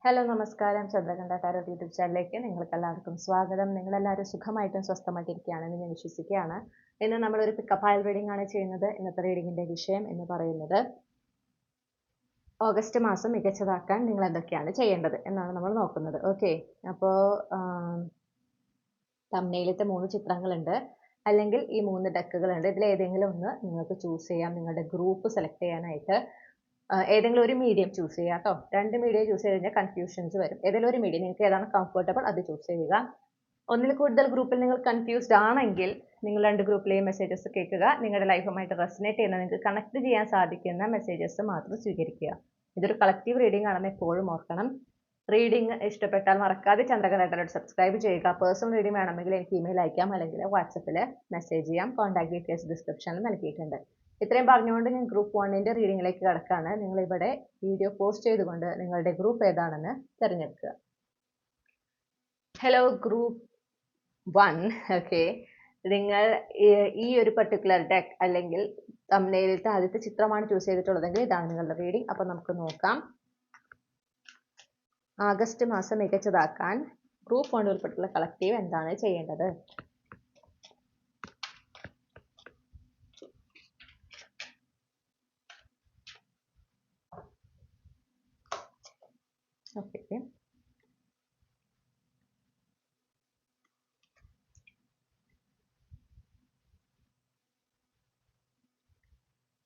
Hello നമസ്കാരം. Chandrakantha tarot YouTube ചാനലിലേക്ക് നിങ്ങൾക്ക് എല്ലാവർക്കും സ്വാഗതം. നിങ്ങളെല്ലാവരും സുഖമായിട്ടും സ്വസ്ഥമായിട്ടിരിക്കുകയാണെന്ന് ഞാൻ വിശ്വസിക്കുകയാണ്. ഇന്ന് നമ്മളൊരു പിക്കപ്പ് ഫയൽ റീഡിംഗ് ആണ് ചെയ്യുന്നത്. ഇന്നത്തെ റീഡിങ്ങിന്റെ വിഷയം എന്ന് പറയുന്നത് ഓഗസ്റ്റ് മാസം മികച്ചതാക്കാൻ നിങ്ങൾ എന്തൊക്കെയാണ് ചെയ്യേണ്ടത് എന്നാണ് നമ്മൾ നോക്കുന്നത്. ഓക്കെ, അപ്പോൾ തംബ്നെയിലത്തെ 3 ചിത്രങ്ങളുണ്ട്, അല്ലെങ്കിൽ ഈ 3 ഡെക്കുകളുണ്ട്. ഇതിൽ ഏതെങ്കിലും ഒന്ന് നിങ്ങൾക്ക് ചൂസ് ചെയ്യാം. നിങ്ങളുടെ ഗ്രൂപ്പ് സെലക്ട് ചെയ്യാനായിട്ട് ഏതെങ്കിലും ഒരു മീഡിയം ചൂസ് ചെയ്യുക കേട്ടോ. 2 മീഡിയം ചൂസ് ചെയ്ത് കഴിഞ്ഞാൽ കൺഫ്യൂഷൻസ് വരും. ഏതെങ്കിലും ഒരു മീഡിയം നിങ്ങൾക്ക് ഏതാണ് കംഫർട്ടബിൾ അത് ചൂസ് ചെയ്യുക. ഒന്നിൽ കൂടുതൽ ഗ്രൂപ്പിൽ നിങ്ങൾ കൺഫ്യൂസ്ഡ് ആണെങ്കിൽ നിങ്ങൾ 2 ഗ്രൂപ്പിലെയും മെസ്സേജസ് കേൾക്കുക. നിങ്ങളുടെ ലൈഫുമായിട്ട് റെസനേറ്റ് ചെയ്യുന്ന, നിങ്ങൾക്ക് കണക്ട് ചെയ്യാൻ സാധിക്കുന്ന മെസ്സേജസ് മാത്രം സ്വീകരിക്കുക. ഇതൊരു കളക്റ്റീവ് റീഡിംഗ് ആണെന്ന് എപ്പോഴും ഓർക്കണം. റീഡിംഗ് ഇഷ്ടപ്പെട്ടാൽ മറക്കാതെ ചന്ദ്രകണ്ഠ ടാരോട്ട് സബ്സ്ക്രൈബ് ചെയ്യുക. പേഴ്സണൽ റീഡിംഗ് വേണമെങ്കിൽ എനിക്ക് ഇമെയിൽ അയക്കാം, അല്ലെങ്കിൽ വാട്സപ്പിൽ മെസ്സേജ് ചെയ്യാം. കോൺടാക്ട് ഡീറ്റെയിൽസ് ഡിസ്ക്രിപ്ഷനിൽ നൽകിയിട്ടുണ്ട്. ഇത്രയും പറഞ്ഞുകൊണ്ട് ഞാൻ ഗ്രൂപ്പ് 1ന്റെ റീഡിങ്ങിലേക്ക് കടക്കാണ്. നിങ്ങൾ ഇവിടെ വീഡിയോ പോസ്റ്റ് ചെയ്തുകൊണ്ട് നിങ്ങളുടെ ഗ്രൂപ്പ് ഏതാണെന്ന് തിരഞ്ഞെടുക്കുക. Hello group 1. ഓക്കെ, നിങ്ങൾ ഈ ഒരു പർട്ടിക്കുലർ ഡെക്ക് അല്ലെങ്കിൽ തംബ്നെയിലത്തെ ആദ്യത്തെ ചിത്രമാണ് ചൂസ് ചെയ്തിട്ടുള്ളതെങ്കിൽ ഇതാണ് നിങ്ങളുടെ റീഡിംഗ്. അപ്പോൾ നമുക്ക് നോക്കാം. ആഗസ്റ്റ് മാസം മികച്ചതാക്കാൻ ഗ്രൂപ്പ് 1 ഉൾപ്പെട്ടുള്ള കളക്റ്റീവ് എന്താണ് ചെയ്യേണ്ടത്? ഓക്കെ,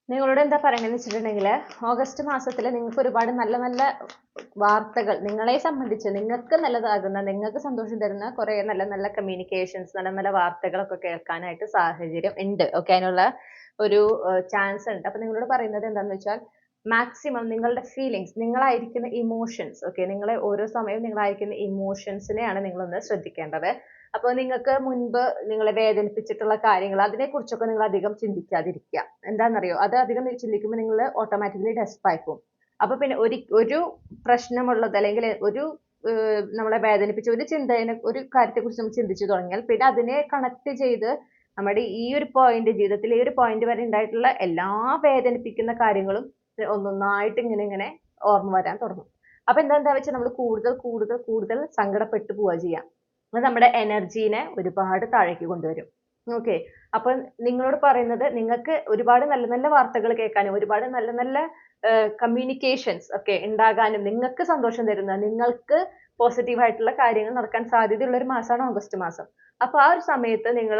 നിങ്ങളോട് എന്താ പറയുന്നത് വെച്ചിട്ടുണ്ടെങ്കിൽ, ഓഗസ്റ്റ് മാസത്തിൽ നിങ്ങൾക്ക് ഒരുപാട് നല്ല നല്ല വാർത്തകൾ, നിങ്ങളെ സംബന്ധിച്ച് നിങ്ങൾക്ക് നല്ലതാകുന്ന, നിങ്ങൾക്ക് സന്തോഷം തരുന്ന കുറേ നല്ല നല്ല കമ്മ്യൂണിക്കേഷൻസ്, നല്ല നല്ല വാർത്തകളൊക്കെ കേൾക്കാനായിട്ട് സാഹചര്യം ഉണ്ട്. ഓക്കെ, അതിനുള്ള ഒരു ചാൻസ് ഉണ്ട്. അപ്പൊ നിങ്ങളോട് പറയുന്നത് എന്താണെന്ന് വെച്ചാൽ, മാക്സിമം നിങ്ങളുടെ ഫീലിങ്സ്, നിങ്ങളായിരിക്കുന്ന ഇമോഷൻസ്, ഓക്കെ, നിങ്ങളെ ഓരോ സമയവും നിങ്ങളായിരിക്കുന്ന ഇമോഷൻസിനെയാണ് നിങ്ങളൊന്ന് ശ്രദ്ധിക്കേണ്ടത്. അപ്പോൾ നിങ്ങൾക്ക് മുൻപ് നിങ്ങളെ വേദനിപ്പിച്ചിട്ടുള്ള കാര്യങ്ങൾ, അതിനെക്കുറിച്ചൊക്കെ നിങ്ങൾ അധികം ചിന്തിക്കാതിരിക്കുക. എന്താണെന്നറിയോ, അത് അധികം ചിന്തിക്കുമ്പോൾ നിങ്ങൾ ഓട്ടോമാറ്റിക്കലി ഡെസ്പായി പോകും. അപ്പൊ പിന്നെ ഒരു പ്രശ്നമുള്ളത്, അല്ലെങ്കിൽ ഒരു നമ്മളെ വേദനിപ്പിച്ച ഒരു ചിന്തയെ, ഒരു കാര്യത്തെക്കുറിച്ച് നമ്മൾ ചിന്തിച്ചു തുടങ്ങിയാൽ പിന്നെ അതിനെ കണക്ട് ചെയ്ത് നമ്മുടെ ഈ ഒരു പോയിന്റ്, ജീവിതത്തിൽ ഈ ഒരു പോയിന്റ് വരെ ഉണ്ടായിട്ടുള്ള എല്ലാ വേദനിപ്പിക്കുന്ന കാര്യങ്ങളും ഒന്നൊന്നായിട്ട് ഇങ്ങനെ ഓർമ്മ വരാൻ തുടങ്ങും. അപ്പൊ എന്താ വെച്ചാൽ നമ്മൾ കൂടുതൽ കൂടുതൽ കൂടുതൽ സങ്കടപ്പെട്ടു പോവുക ചെയ്യാം. അത് നമ്മുടെ എനർജീനെ ഒരുപാട് താഴേക്ക് കൊണ്ടുവരും. ഓക്കെ, അപ്പൊ നിങ്ങളോട് പറയുന്നത്, നിങ്ങൾക്ക് ഒരുപാട് നല്ല നല്ല വാർത്തകൾ കേൾക്കാനും ഒരുപാട് നല്ല നല്ല കമ്മ്യൂണിക്കേഷൻസ് ഒക്കെ ഉണ്ടാകാനും, നിങ്ങൾക്ക് സന്തോഷം തരുന്ന, നിങ്ങൾക്ക് പോസിറ്റീവ് ആയിട്ടുള്ള കാര്യങ്ങൾ നടക്കാൻ സാധ്യതയുള്ള ഒരു മാസമാണ് ഓഗസ്റ്റ് മാസം. അപ്പൊ ആ ഒരു സമയത്ത് നിങ്ങൾ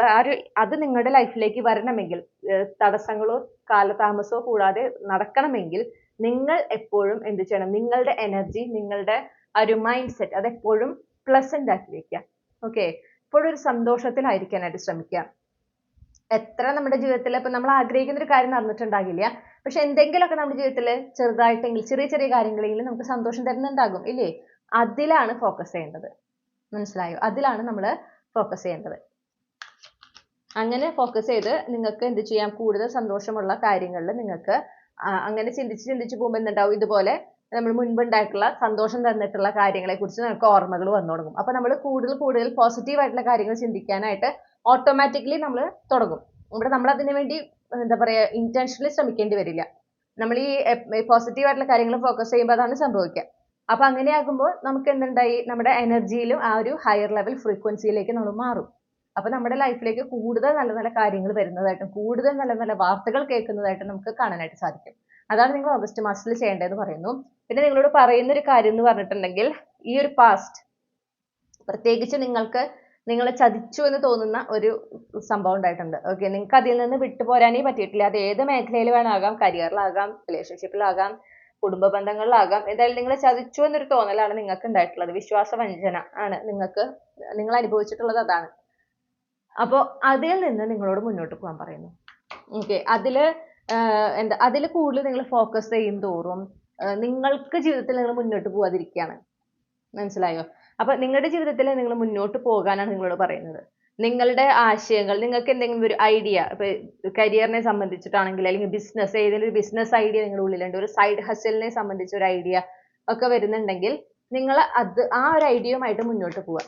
അത് നിങ്ങളുടെ ലൈഫിലേക്ക് വരണമെങ്കിൽ, തടസ്സങ്ങളോ കാലതാമസമോ കൂടാതെ നടക്കണമെങ്കിൽ നിങ്ങൾ എപ്പോഴും എന്ത് ചെയ്യണം, നിങ്ങളുടെ എനർജി, നിങ്ങളുടെ ആ ഒരു മൈൻഡ് സെറ്റ് അതെപ്പോഴും പ്ലസന്റ് ആക്കി വെക്കുക. ഓക്കെ, ഇപ്പോഴും ഒരു സന്തോഷത്തിലായിരിക്കാനായിട്ട് ശ്രമിക്കുക. എത്ര നമ്മുടെ ജീവിതത്തിൽ ഇപ്പൊ നമ്മൾ ആഗ്രഹിക്കുന്ന ഒരു കാര്യം നടന്നിട്ടുണ്ടാകില്ല, പക്ഷെ എന്തെങ്കിലുമൊക്കെ നമ്മുടെ ജീവിതത്തിൽ ചെറുതായിട്ടെങ്കിൽ, ചെറിയ ചെറിയ കാര്യങ്ങളെങ്കിലും നമുക്ക് സന്തോഷം തരുന്നുണ്ടാകും ഇല്ലേ? അതിലാണ് ഫോക്കസ് ചെയ്യേണ്ടത്. മനസ്സിലായോ? അതിലാണ് നമ്മൾ ഫോക്കസ് ചെയ്യേണ്ടത്. അങ്ങനെ ഫോക്കസ് ചെയ്ത് നിങ്ങൾക്ക് എന്ത് ചെയ്യാം, കൂടുതൽ സന്തോഷമുള്ള കാര്യങ്ങളിൽ നിങ്ങൾക്ക് അങ്ങനെ ചിന്തിച്ച് പോകുമ്പോൾ എന്തുണ്ടാവും, ഇതുപോലെ നമ്മൾ മുൻപുണ്ടായിട്ടുള്ള സന്തോഷം തന്നിട്ടുള്ള കാര്യങ്ങളെ കുറിച്ച് നമുക്ക് ഓർമ്മകൾ വന്നു തുടങ്ങും. അപ്പൊ നമ്മൾ കൂടുതൽ കൂടുതൽ പോസിറ്റീവ് ആയിട്ടുള്ള കാര്യങ്ങൾ ചിന്തിക്കാനായിട്ട് ഓട്ടോമാറ്റിക്കലി നമ്മൾ തുടങ്ങും. ഇവിടെ നമ്മൾ അതിനു വേണ്ടി എന്താ പറയാ, ഇന്റൻഷനലി ശ്രമിക്കേണ്ടി വരില്ല. നമ്മൾ ഈ പോസിറ്റീവ് ആയിട്ടുള്ള കാര്യങ്ങൾ ഫോക്കസ് ചെയ്യുമ്പോൾ അതാണ് സംഭവിക്കുക. അപ്പൊ അങ്ങനെയാകുമ്പോൾ നമുക്ക് എന്തുണ്ടായി, നമ്മുടെ എനർജിയിലും ആ ഒരു ഹയർ ലെവൽ ഫ്രീക്വൻസിയിലേക്ക് നമ്മൾ മാറും. അപ്പൊ നമ്മുടെ ലൈഫിലേക്ക് കൂടുതൽ നല്ല നല്ല കാര്യങ്ങൾ വരുന്നതായിട്ടും കൂടുതൽ നല്ല നല്ല വാർത്തകൾ കേൾക്കുന്നതായിട്ടും നമുക്ക് കാണാനായിട്ട് സാധിക്കും. അതാണ് നിങ്ങൾ ഓഗസ്റ്റ് മാസത്തിൽ ചെയ്യേണ്ടതെന്ന് പറയുന്നു. പിന്നെ നിങ്ങളോട് പറയുന്ന ഒരു കാര്യം എന്ന് പറഞ്ഞിട്ടുണ്ടെങ്കിൽ, ഈ ഒരു പാസ്റ്റ്, പ്രത്യേകിച്ച് നിങ്ങളെ ചതിച്ചു എന്ന് തോന്നുന്ന ഒരു സംഭവം ഉണ്ടായിട്ടുണ്ട്. ഓക്കെ, നിങ്ങൾക്ക് അതിൽ നിന്ന് വിട്ടുപോരാനേ പറ്റിയിട്ടില്ല. അത് ഏത് മേഖലയിൽ വേണമാകാം, കരിയറിലാകാം, റിലേഷൻഷിപ്പിലാകാം, കുടുംബ ബന്ധങ്ങളിലാകാം. എന്തായാലും നിങ്ങളെ ചതിച്ചു എന്നൊരു തോന്നലാണ് നിങ്ങൾക്ക് ഉണ്ടായിട്ടുള്ളത്. വിശ്വാസവഞ്ചന ആണ് നിങ്ങൾ അനുഭവിച്ചിട്ടുള്ളത്, അതാണ്. അപ്പോൾ അതിൽ നിന്ന് നിങ്ങളോട് മുന്നോട്ട് പോകാൻ പറയുന്നു. ഓക്കെ, അതിൽ കൂടുതൽ നിങ്ങൾ ഫോക്കസ് ചെയ്യും തോറും നിങ്ങൾക്ക് ജീവിതത്തിൽ നിങ്ങൾ മുന്നോട്ട് പോകാതിരിക്കുകയാണ്. മനസ്സിലായോ? അപ്പൊ നിങ്ങളുടെ ജീവിതത്തിൽ നിങ്ങൾ മുന്നോട്ട് പോകാനാണ് നിങ്ങളോട് പറയുന്നത്. നിങ്ങളുടെ ആശയങ്ങൾ, നിങ്ങൾക്ക് എന്തെങ്കിലും ഒരു ഐഡിയ, ഇപ്പൊ കരിയറിനെ സംബന്ധിച്ചിട്ടാണെങ്കിൽ, അല്ലെങ്കിൽ ബിസിനസ്, ഏതെങ്കിലും ഒരു ബിസിനസ് ഐഡിയ നിങ്ങളുടെ ഉള്ളിലുണ്ട്, ഒരു സൈഡ് ഹസലിനെ സംബന്ധിച്ച ഒരു ഐഡിയ ഒക്കെ വരുന്നുണ്ടെങ്കിൽ നിങ്ങൾ ആ ഒരു ഐഡിയയുമായിട്ട് മുന്നോട്ട് പോവുക.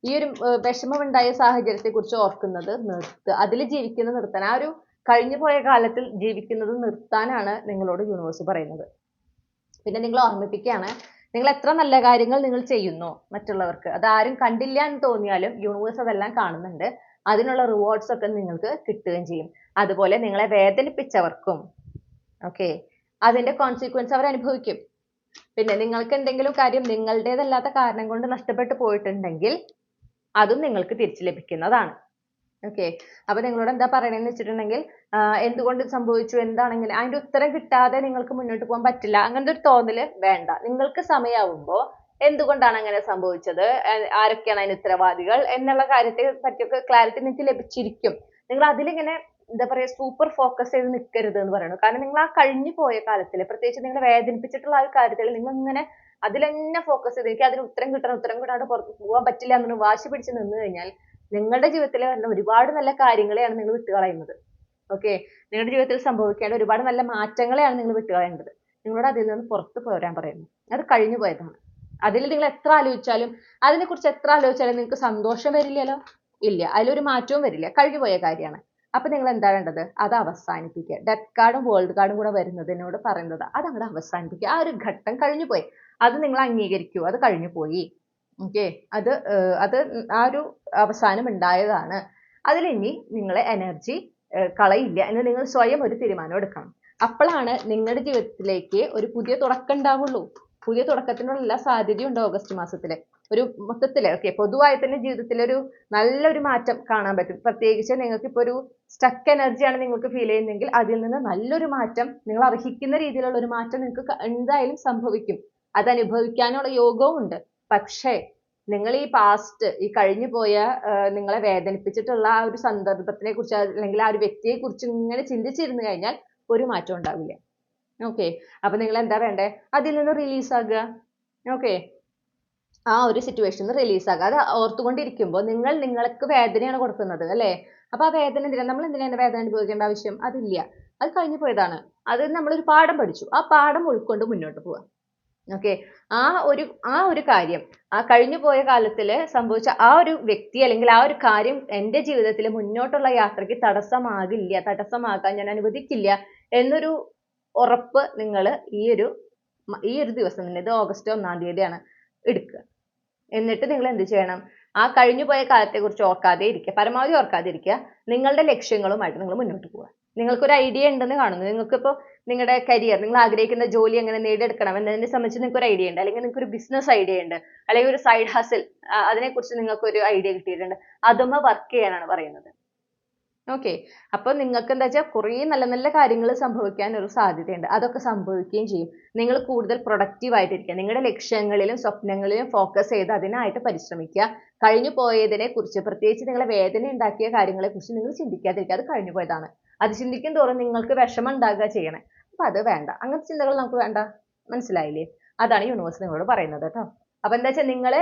ഈ ഒരു വിഷമമുണ്ടായ സാഹചര്യത്തെ കുറിച്ച് ഓർക്കുന്നത് നിർത്തുക. അതിൽ ജീവിക്കുന്നത് നിർത്താൻ, ആ ഒരു കഴിഞ്ഞു പോയ കാലത്തിൽ ജീവിക്കുന്നത് നിർത്താനാണ് നിങ്ങളോട് യൂണിവേഴ്സ് പറയുന്നത്. പിന്നെ നിങ്ങൾ ഓർമ്മിപ്പിക്കുകയാണ്, നിങ്ങൾ എത്ര നല്ല കാര്യങ്ങൾ നിങ്ങൾ ചെയ്യുന്നോ മറ്റുള്ളവർക്ക്, അതാരും കണ്ടില്ല എന്ന് തോന്നിയാലും യൂണിവേഴ്സ് അതെല്ലാം കാണുന്നുണ്ട്. അതിനുള്ള റിവാർഡ്സ് ഒക്കെ നിങ്ങൾക്ക് കിട്ടുകയും ചെയ്യും. അതുപോലെ നിങ്ങളെ വേദനിപ്പിച്ചവർക്കും ഓക്കെ അതിന്റെ കോൺസിക്വൻസ് അവർ അനുഭവിക്കും. പിന്നെ നിങ്ങൾക്ക് എന്തെങ്കിലും കാര്യം നിങ്ങളുടേതല്ലാത്ത കാരണം കൊണ്ട് നഷ്ടപ്പെട്ടു പോയിട്ടുണ്ടെങ്കിൽ അതും നിങ്ങൾക്ക് തിരിച്ചു ലഭിക്കുന്നതാണ്. ഓക്കെ അപ്പൊ നിങ്ങളോട് എന്താ പറയണെന്ന് വെച്ചിട്ടുണ്ടെങ്കിൽ എന്തുകൊണ്ട് സംഭവിച്ചു, എന്താണ് ഇങ്ങനെ, അതിന്റെ ഉത്തരം കിട്ടാതെ നിങ്ങൾക്ക് മുന്നോട്ട് പോകാൻ പറ്റില്ല, അങ്ങനത്തെ ഒരു തോന്നല് വേണ്ട. നിങ്ങൾക്ക് സമയമാവുമ്പോ എന്തുകൊണ്ടാണ് അങ്ങനെ സംഭവിച്ചത്, ആരൊക്കെയാണ് അതിന് ഉത്തരവാദികൾ എന്നുള്ള കാര്യത്തെ പറ്റിയൊക്കെ ക്ലാരിറ്റി നിങ്ങൾക്ക് ലഭിച്ചിരിക്കും. നിങ്ങൾ അതിലിങ്ങനെ എന്താ പറയാ സൂപ്പർ ഫോക്കസ് ചെയ്ത് നിൽക്കരുത് എന്ന് പറയുന്നു. കാരണം നിങ്ങൾ ആ കഴിഞ്ഞു പോയ കാലത്തിൽ, പ്രത്യേകിച്ച് നിങ്ങളെ വേദനിപ്പിച്ചിട്ടുള്ള ആ ഒരു കാര്യത്തിൽ നിങ്ങൾ ഇങ്ങനെ അതിൽ തന്നെ ഫോക്കസ് ചെയ്ത് എനിക്ക് അതിന് ഉത്തരം കിട്ടാണ്ട് പുറത്ത് പോകാൻ പറ്റില്ല എന്ന് വാശി പിടിച്ച് നിന്ന് കഴിഞ്ഞാൽ നിങ്ങളുടെ ജീവിതത്തിൽ വരുന്ന ഒരുപാട് നല്ല കാര്യങ്ങളെയാണ് നിങ്ങൾ വിട്ടുകളയുന്നത്. ഓക്കെ നിങ്ങളുടെ ജീവിതത്തിൽ സംഭവിക്കേണ്ട ഒരുപാട് നല്ല മാറ്റങ്ങളെയാണ് നിങ്ങൾ വിട്ടുകളയേണ്ടത്. നിങ്ങളോട് അതിൽ നിന്ന് പുറത്ത് പോരാൻ പറയുന്നു. അത് കഴിഞ്ഞു പോയതാണ്. അതിൽ നിങ്ങൾ എത്ര ആലോചിച്ചാലും അതിനെക്കുറിച്ച് എത്ര ആലോചിച്ചാലും നിങ്ങൾക്ക് സന്തോഷം വരില്ലല്ലോ, ഇല്ല, അതിലൊരു മാറ്റവും വരില്ല, കഴിഞ്ഞു പോയ കാര്യമാണ്. അപ്പൊ നിങ്ങൾ എന്താ വേണ്ടത്, അത് അവസാനിപ്പിക്കുക. ഡെത്ത് കാർഡും വേൾഡ് കാർഡും കൂടെ വരുന്നതിനോട് പറയുന്നത് അത് അങ്ങോട്ട് അവസാനിപ്പിക്കുക. ആ ഒരു ഘട്ടം കഴിഞ്ഞു പോയി, അത് നിങ്ങൾ അംഗീകരിക്കൂ, അത് കഴിഞ്ഞു പോയി. ഓക്കെ അത് ആ ഒരു അവസാനം ഉണ്ടായതാണ്. അതിലിനി നിങ്ങളെ എനർജി കളയില്ല എന്ന് നിങ്ങൾ സ്വയം ഒരു തീരുമാനം എടുക്കണം. അപ്പോഴാണ് നിങ്ങളുടെ ജീവിതത്തിലേക്ക് ഒരു പുതിയ തുടക്കം ഉണ്ടാവുള്ളൂ. പുതിയ തുടക്കത്തിനുള്ള എല്ലാ സാധ്യതയും ഉണ്ട് ഓഗസ്റ്റ് മാസത്തില്. ഒരു മൊത്തത്തില് ഓക്കെ പൊതുവായി തന്നെ ജീവിതത്തിൽ ഒരു നല്ലൊരു മാറ്റം കാണാൻ പറ്റും. പ്രത്യേകിച്ച് നിങ്ങൾക്ക് ഇപ്പൊ ഒരു സ്റ്റക്ക് എനർജിയാണ് നിങ്ങൾക്ക് ഫീൽ ചെയ്യുന്നതെങ്കിൽ അതിൽ നിന്ന് നല്ലൊരു മാറ്റം, നിങ്ങൾ അർഹിക്കുന്ന രീതിയിലുള്ള ഒരു മാറ്റം നിങ്ങൾക്ക് എന്തായാലും സംഭവിക്കും. അത് അനുഭവിക്കാനുള്ള യോഗവും ഉണ്ട്. പക്ഷേ നിങ്ങൾ ഈ പാസ്റ്റ്, ഈ കഴിഞ്ഞു പോയ നിങ്ങളെ വേദനിപ്പിച്ചിട്ടുള്ള ആ ഒരു സന്ദർഭത്തിനെ കുറിച്ച് അല്ലെങ്കിൽ ആ ഒരു വ്യക്തിയെ കുറിച്ച് ഇങ്ങനെ ചിന്തിച്ചിരുന്നു കഴിഞ്ഞാൽ ഒരു മാറ്റം ഉണ്ടാവില്ല. ഓക്കെ അപ്പൊ നിങ്ങൾ എന്താ വേണ്ടേ, അതിൽ നിന്ന് റിലീസ് ആകുക. ഓക്കെ ആ ഒരു സിറ്റുവേഷൻ റിലീസ് ആകുക. അത് ഓർത്തുകൊണ്ടിരിക്കുമ്പോൾ നിങ്ങൾ നിങ്ങൾക്ക് വേദനയാണ് കൊടുക്കുന്നത് അല്ലേ. അപ്പൊ ആ വേദന എന്തിനാ, നമ്മൾ എന്തിനാണ് വേദന അനുഭവിക്കേണ്ട ആവശ്യം, അതില്ല. അത് കഴിഞ്ഞു പോയതാണ്. അത് നമ്മളൊരു പാഠം പഠിച്ചു, ആ പാഠം ഉൾക്കൊണ്ട് മുന്നോട്ട് പോവുക. ഓക്കെ ആ ഒരു കാര്യം, ആ കഴിഞ്ഞു പോയ കാലത്തില് സംഭവിച്ച ആ ഒരു വ്യക്തി അല്ലെങ്കിൽ ആ ഒരു കാര്യം എൻ്റെ ജീവിതത്തിൽ മുന്നോട്ടുള്ള യാത്രയ്ക്ക് തടസ്സമാകാൻ ഞാൻ അനുവദിക്കില്ല എന്നൊരു ഉറപ്പ് നിങ്ങൾ ഈ ഒരു ദിവസം തന്നെ, ഇത് ഓഗസ്റ്റ് 1-ാം തീയതിയാണ്, എടുക്കുക. എന്നിട്ട് നിങ്ങൾ എന്ത് ചെയ്യണം, ആ കഴിഞ്ഞു പോയ കാലത്തെ കുറിച്ച് ഓർക്കാതെ ഇരിക്കുക, പരമാവധി ഓർക്കാതെ ഇരിക്കുക. നിങ്ങളുടെ ലക്ഷ്യങ്ങളുമായിട്ട് നിങ്ങൾ മുന്നോട്ട് പോവുക. നിങ്ങൾക്കൊരു ഐഡിയ ഉണ്ടെന്ന് കാണുന്നു, നിങ്ങൾക്കിപ്പോൾ നിങ്ങളുടെ കരിയർ, നിങ്ങൾ ആഗ്രഹിക്കുന്ന ജോലി എങ്ങനെ നേടിയെടുക്കണം എന്നതിനെ സംബന്ധിച്ച് നിങ്ങൾക്ക് ഒരു ഐഡിയ ഉണ്ട്, അല്ലെങ്കിൽ നിങ്ങൾക്ക് ഒരു ബിസിനസ് ഐഡിയ ഉണ്ട്, അല്ലെങ്കിൽ ഒരു സൈഡ് ഹസിൽ അതിനെക്കുറിച്ച് നിങ്ങൾക്ക് ഒരു ഐഡിയ കിട്ടിയിട്ടുണ്ട്, അതുമ്മ വർക്ക് ചെയ്യാനാണ് പറയുന്നത്. ഓക്കെ അപ്പൊ നിങ്ങൾക്ക് എന്താ വെച്ചാൽ കുറേ നല്ല നല്ല കാര്യങ്ങൾ സംഭവിക്കാൻ ഒരു സാധ്യതയുണ്ട്. അതൊക്കെ സംഭവിക്കുകയും ചെയ്യും. നിങ്ങൾ കൂടുതൽ പ്രൊഡക്റ്റീവ് ആയിട്ടിരിക്കുക. നിങ്ങളുടെ ലക്ഷ്യങ്ങളിലും സ്വപ്നങ്ങളിലും ഫോക്കസ് ചെയ്ത് അതിനായിട്ട് പരിശ്രമിക്കുക. കഴിഞ്ഞു പോയതിനെ കുറിച്ച്, പ്രത്യേകിച്ച് നിങ്ങളെ വേദന ഉണ്ടാക്കിയ കാര്യങ്ങളെ കുറിച്ച് നിങ്ങൾ ചിന്തിക്കാതിരിക്കുക. അത് കഴിഞ്ഞു പോയതാണ്. അത് ചിന്തിക്കും തോറും നിങ്ങൾക്ക് വിഷമം ഉണ്ടാകുക ചെയ്യണേ. അപ്പൊ അത് വേണ്ട, അങ്ങനത്തെ ചിന്തകൾ നമുക്ക് വേണ്ട. മനസ്സിലായില്ലേ? അതാണ് യൂണിവേഴ്സ് നിങ്ങളോട് പറയുന്നത് കേട്ടോ. അപ്പൊ എന്താ വെച്ചാൽ നിങ്ങൾ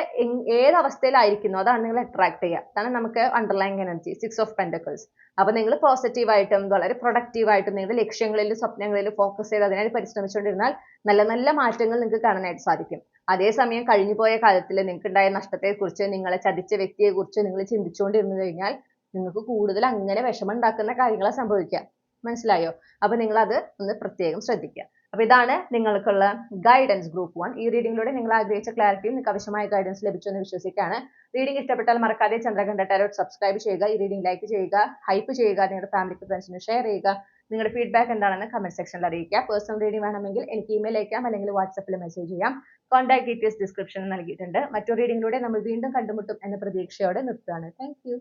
ഏത് അവസ്ഥയിലായിരിക്കുന്നു അതാണ് നിങ്ങൾ അട്രാക്ട് ചെയ്യുക. അതാണ് നമുക്ക് അണ്ടർലൈൻ എനർജി, 6 ഓഫ് പെന്റക്കിൾസ്. അപ്പൊ നിങ്ങൾ പോസിറ്റീവായിട്ടും വളരെ പ്രൊഡക്റ്റീവായിട്ടും നിങ്ങളുടെ ലക്ഷ്യങ്ങളിലും സ്വപ്നങ്ങളിലും ഫോക്കസ് ചെയ്ത് അതിനായി പരിശ്രമിച്ചുകൊണ്ടിരുന്നാൽ നല്ല നല്ല മാറ്റങ്ങൾ നിങ്ങൾക്ക് കാണാനായിട്ട് സാധിക്കും. അതേസമയം കഴിഞ്ഞുപോയ കാലത്തിൽ നിങ്ങൾക്ക് ഉണ്ടായ നഷ്ടത്തെക്കുറിച്ച്, നിങ്ങളെ ചതിച്ച വ്യക്തിയെക്കുറിച്ച് നിങ്ങൾ ചിന്തിച്ചുകൊണ്ടിരുന്നു കഴിഞ്ഞാൽ നിങ്ങൾക്ക് കൂടുതൽ അങ്ങനെ വിഷമം ഉണ്ടാക്കുന്ന കാര്യങ്ങളാണ് സംഭവിക്കുക. മനസ്സിലായോ? അപ്പൊ നിങ്ങൾ അത് ഒന്ന് പ്രത്യേകം ശ്രദ്ധിക്കുക. അപ്പൊ ഇതാണ് നിങ്ങൾക്കുള്ള ഗൈഡൻസ് ഗ്രൂപ്പ് 1. ഈ റീഡിങ്ങിലൂടെ നിങ്ങൾ ആഗ്രഹിച്ച ക്ലാരിറ്റിയും നിങ്ങൾക്ക് ആവശ്യമായ ഗൈഡൻസ് ലഭിച്ചു എന്ന് വിശ്വസിക്കുകയാണ്. റീഡിംഗ് ഇഷ്ടപ്പെട്ടാൽ മറക്കാതെ ചന്ദ്രകണ്ഠ ടാരോട്ട് സബ്സ്ക്രൈബ് ചെയ്യുക, ഈ റീഡിംഗ് ലൈക്ക് ചെയ്യുക, ഹൈപ്പ് ചെയ്യുക, നിങ്ങളുടെ ഫാമിലിക്ക് ഫ്രണ്ട്സിന് ഷെയർ ചെയ്യുക. നിങ്ങളുടെ ഫീഡ്ബാക്ക് എന്താണെന്ന് കമന്റ് സെക്ഷനിൽ അറിയിക്കുക. പേഴ്സണൽ റീഡിംഗ് വേണമെങ്കിൽ എനിക്ക് ഇമെയിൽ അയക്കാം, അല്ലെങ്കിൽ വാട്സപ്പിൽ മെസ്സേജ് ചെയ്യാം. കോൺടാക്ട് ഡീറ്റെയിൽസ് ഡിസ്ക്രിപ്ഷനിൽ നൽകിയിട്ടുണ്ട്. മറ്റൊരു റീഡിങ്ങിലൂടെ നമ്മൾ വീണ്ടും കണ്ടുമുട്ടും എന്ന പ്രതീക്ഷയോടെ നിർത്തുകയാണ്. Thank you.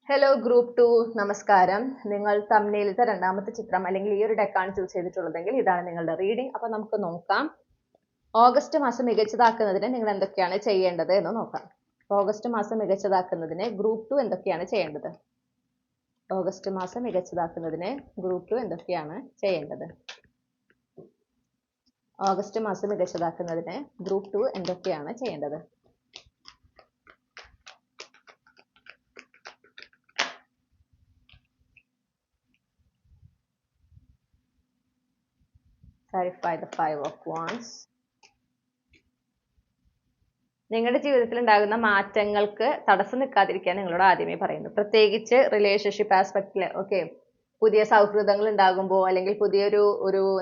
ഹലോ ഗ്രൂപ്പ് 2, നമസ്കാരം. നിങ്ങൾ തംബ്നെയിലത്തെ രണ്ടാമത്തെ ചിത്രം അല്ലെങ്കിൽ ഈ ഒരു ഡെക്കാണ് ചൂസ് ചെയ്തിട്ടുള്ളതെങ്കിൽ ഇതാണ് നിങ്ങളുടെ റീഡിംഗ്. അപ്പൊ നമുക്ക് നോക്കാം ഓഗസ്റ്റ് മാസം മികച്ചതാക്കുന്നതിന് നിങ്ങൾ എന്തൊക്കെയാണ് ചെയ്യേണ്ടത് എന്ന് നോക്കാം. ഓഗസ്റ്റ് മാസം മികച്ചതാക്കുന്നതിന് ഗ്രൂപ്പ് 2 എന്തൊക്കെയാണ് ചെയ്യേണ്ടത്? ഓഗസ്റ്റ് മാസം മികച്ചതാക്കുന്നതിന് ഗ്രൂപ്പ് 2 എന്തൊക്കെയാണ് ചെയ്യേണ്ടത്? ഓഗസ്റ്റ് മാസം മികച്ചതാക്കുന്നതിന് ഗ്രൂപ്പ് 2 എന്തൊക്കെയാണ് ചെയ്യേണ്ടത്? Clarify the 5 of Wands. നിങ്ങളുടെ ജീവിതത്തിൽ ഉണ്ടാകുന്ന മാറ്റങ്ങൾക്ക് തടസ്സം നിൽക്കാതിരിക്കാൻ നിങ്ങളോട് ആദ്യമേ പറയുന്നു. പ്രത്യേകിച്ച് റിലേഷൻഷിപ്പ് ആസ്പെക്റ്റില് ഓക്കെ പുതിയ സൗഹൃദങ്ങൾ ഉണ്ടാകുമ്പോൾ അല്ലെങ്കിൽ പുതിയൊരു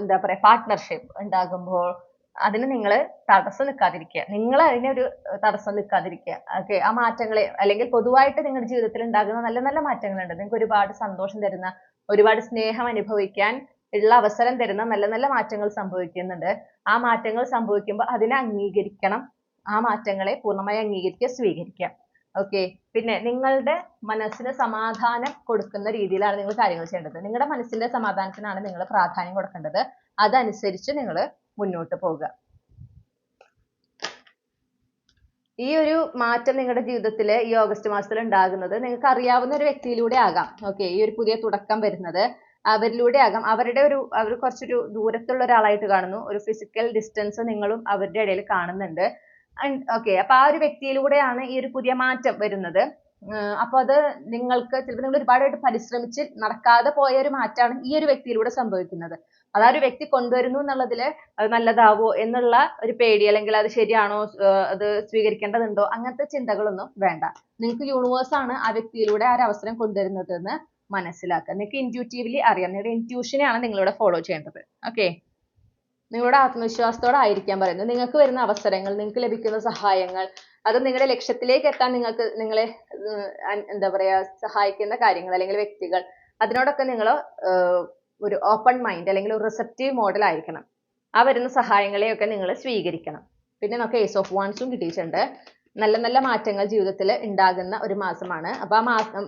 എന്താ പറയാ പാർട്ട്ണർഷിപ്പ് ഉണ്ടാകുമ്പോൾ അതിന് നിങ്ങൾ തടസ്സം നിൽക്കാതിരിക്കുക. നിങ്ങൾ അതിനൊരു തടസ്സം നിൽക്കാതിരിക്കുക. ഓക്കെ, ആ മാറ്റങ്ങളെ അല്ലെങ്കിൽ പൊതുവായിട്ട് നിങ്ങളുടെ ജീവിതത്തിൽ ഉണ്ടാകുന്ന നല്ല നല്ല മാറ്റങ്ങളുണ്ട്. നിങ്ങൾക്ക് ഒരുപാട് സന്തോഷം തരുന്ന, ഒരുപാട് സ്നേഹം അനുഭവിക്കാൻ ഉള്ള അവസരം തരുന്ന നല്ല നല്ല മാറ്റങ്ങൾ സംഭവിക്കുന്നുണ്ട്. ആ മാറ്റങ്ങൾ സംഭവിക്കുമ്പോൾ അതിനെ അംഗീകരിക്കണം. ആ മാറ്റങ്ങളെ പൂർണ്ണമായി അംഗീകരിക്കുക, സ്വീകരിക്കുക. ഓക്കെ, പിന്നെ നിങ്ങളുടെ മനസ്സിന് സമാധാനം കൊടുക്കുന്ന രീതിയിലാണ് നിങ്ങൾ കാര്യങ്ങൾ ചെയ്യേണ്ടത്. നിങ്ങളുടെ മനസ്സിന്റെ സമാധാനത്തിനാണ് നിങ്ങൾ പ്രാധാന്യം കൊടുക്കേണ്ടത്. അതനുസരിച്ച് നിങ്ങൾ മുന്നോട്ട് പോകുക. ഈ ഒരു മാറ്റം നിങ്ങളുടെ ജീവിതത്തിൽ ഈ ഓഗസ്റ്റ് മാസത്തിൽ ഉണ്ടാകുന്നത് നിങ്ങൾക്ക് അറിയാവുന്ന ഒരു വ്യക്തിയിലൂടെ ആകാം. ഓക്കെ, ഈ ഒരു പുതിയ തുടക്കം വരുന്നത് അവരിലൂടെ ആകാം. അവർ കുറച്ചൊരു ദൂരത്തുള്ള ഒരാളായിട്ട് കാണുന്നു. ഒരു ഫിസിക്കൽ ഡിസ്റ്റൻസ് നിങ്ങളും അവരുടെ ഇടയിൽ കാണുന്നുണ്ട്. ഓക്കെ, അപ്പൊ ആ ഒരു വ്യക്തിയിലൂടെയാണ് ഈ ഒരു പുതിയ മാറ്റം വരുന്നത്. അപ്പൊ അത് നിങ്ങൾക്ക് ചിലപ്പോൾ നിങ്ങൾ ഒരുപാടായിട്ട് പരിശ്രമിച്ച് നടക്കാതെ പോയ ഒരു മാറ്റമാണ് ഈ ഒരു വ്യക്തിയിലൂടെ സംഭവിക്കുന്നത്. അത് ആ ഒരു വ്യക്തി കൊണ്ടുവരുന്നു എന്നുള്ളതില് അത് നല്ലതാവോ എന്നുള്ള ഒരു പേടി, അല്ലെങ്കിൽ അത് ശരിയാണോ, അത് സ്വീകരിക്കേണ്ടതുണ്ടോ, അങ്ങനത്തെ ചിന്തകളൊന്നും വേണ്ട. നിങ്ങൾക്ക് യൂണിവേഴ്സ് ആണ് ആ വ്യക്തിയിലൂടെ ആ ഒരു അവസരം കൊണ്ടുവരുന്നത് എന്ന് മനസ്സിലാക്കുക. നിങ്ങൾക്ക് ഇൻറ്റ്യൂട്ടീവ്ലി അറിയാം. നിങ്ങളുടെ ഇൻറ്റ്യൂഷനെയാണ് നിങ്ങളിവിടെ ഫോളോ ചെയ്യേണ്ടത്. ഓക്കെ, നിങ്ങളുടെ ആത്മവിശ്വാസത്തോടെ ആയിരിക്കാൻ പറയുന്നത്. നിങ്ങൾക്ക് വരുന്ന അവസരങ്ങൾ, നിങ്ങൾക്ക് ലഭിക്കുന്ന സഹായങ്ങൾ, അത് നിങ്ങളുടെ ലക്ഷ്യത്തിലേക്ക് എത്താൻ നിങ്ങളെ എന്താ പറയാ സഹായിക്കുന്ന കാര്യങ്ങൾ അല്ലെങ്കിൽ വ്യക്തികൾ, അതിനോടൊക്കെ നിങ്ങൾ ഒരു ഓപ്പൺ മൈൻഡ് അല്ലെങ്കിൽ ഒരു റിസപ്റ്റീവ് മോഡൽ ആയിരിക്കണം. ആ വരുന്ന സഹായങ്ങളെയൊക്കെ നിങ്ങൾ സ്വീകരിക്കണം. പിന്നെ നമുക്ക് ഏസ് ഓഫ് വാൻസും കിട്ടിയിട്ടുണ്ട്. നല്ല നല്ല മാറ്റങ്ങൾ ജീവിതത്തിൽ ഉണ്ടാകുന്ന ഒരു മാസമാണ്. അപ്പൊ ആ